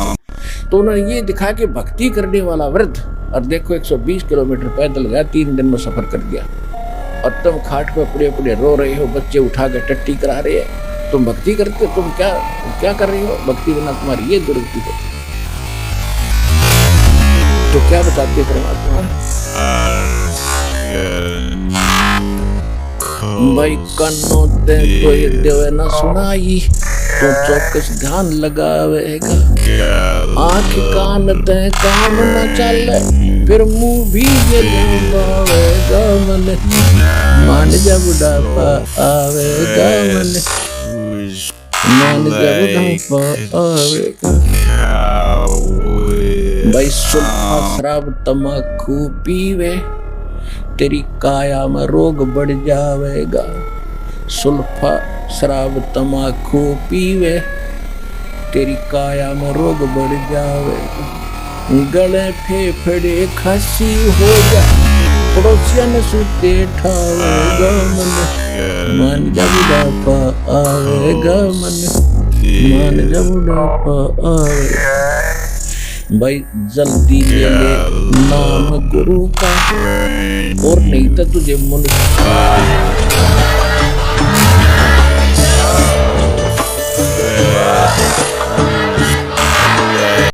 तो उन्होंने ये दिखा कि भक्ति करने वाला वृद्ध, और देखो 120 किलोमीटर पैदल गया, 3 दिन में सफर कर गया, और तुम खाट पे पुड़े पुड़े रो रहे हो, बच्चे उठा के टट्टी करा रहे हैं, तुम भक्ति करते हो? तुम क्या कर रही हो? भक्ति बिना तुम्हारी ये दुर्गति हो। तो क्या बताते परमात्मा? भाई कानों ते तो ये देवे ना सुनाई, तो चौकस ध्यान लगावेगा। आँख कान ते काम न चले, फिर मुंह भी ये लगावेगा। मन मान जा बुढ़ापा आवेगा, मान जा बुढ़ापा आवेगा। भाई सुल्फा शराब तमाकू पीवे, तेरी काया में रोग बढ़ जावेगा। सुल्फा शराब तमाकू पीवे, तेरी काया में रोग बढ़ जावेगा। गले फेफड़े खांसी हो जा, पड़ोसियन सुते ठावेगा। मन जा बुढ़ापा आवेगा, मान जा बुढ़ापा आवेगा। भाई जल्दी ले नाम गुरु का, और नहीं तो तुझे मुन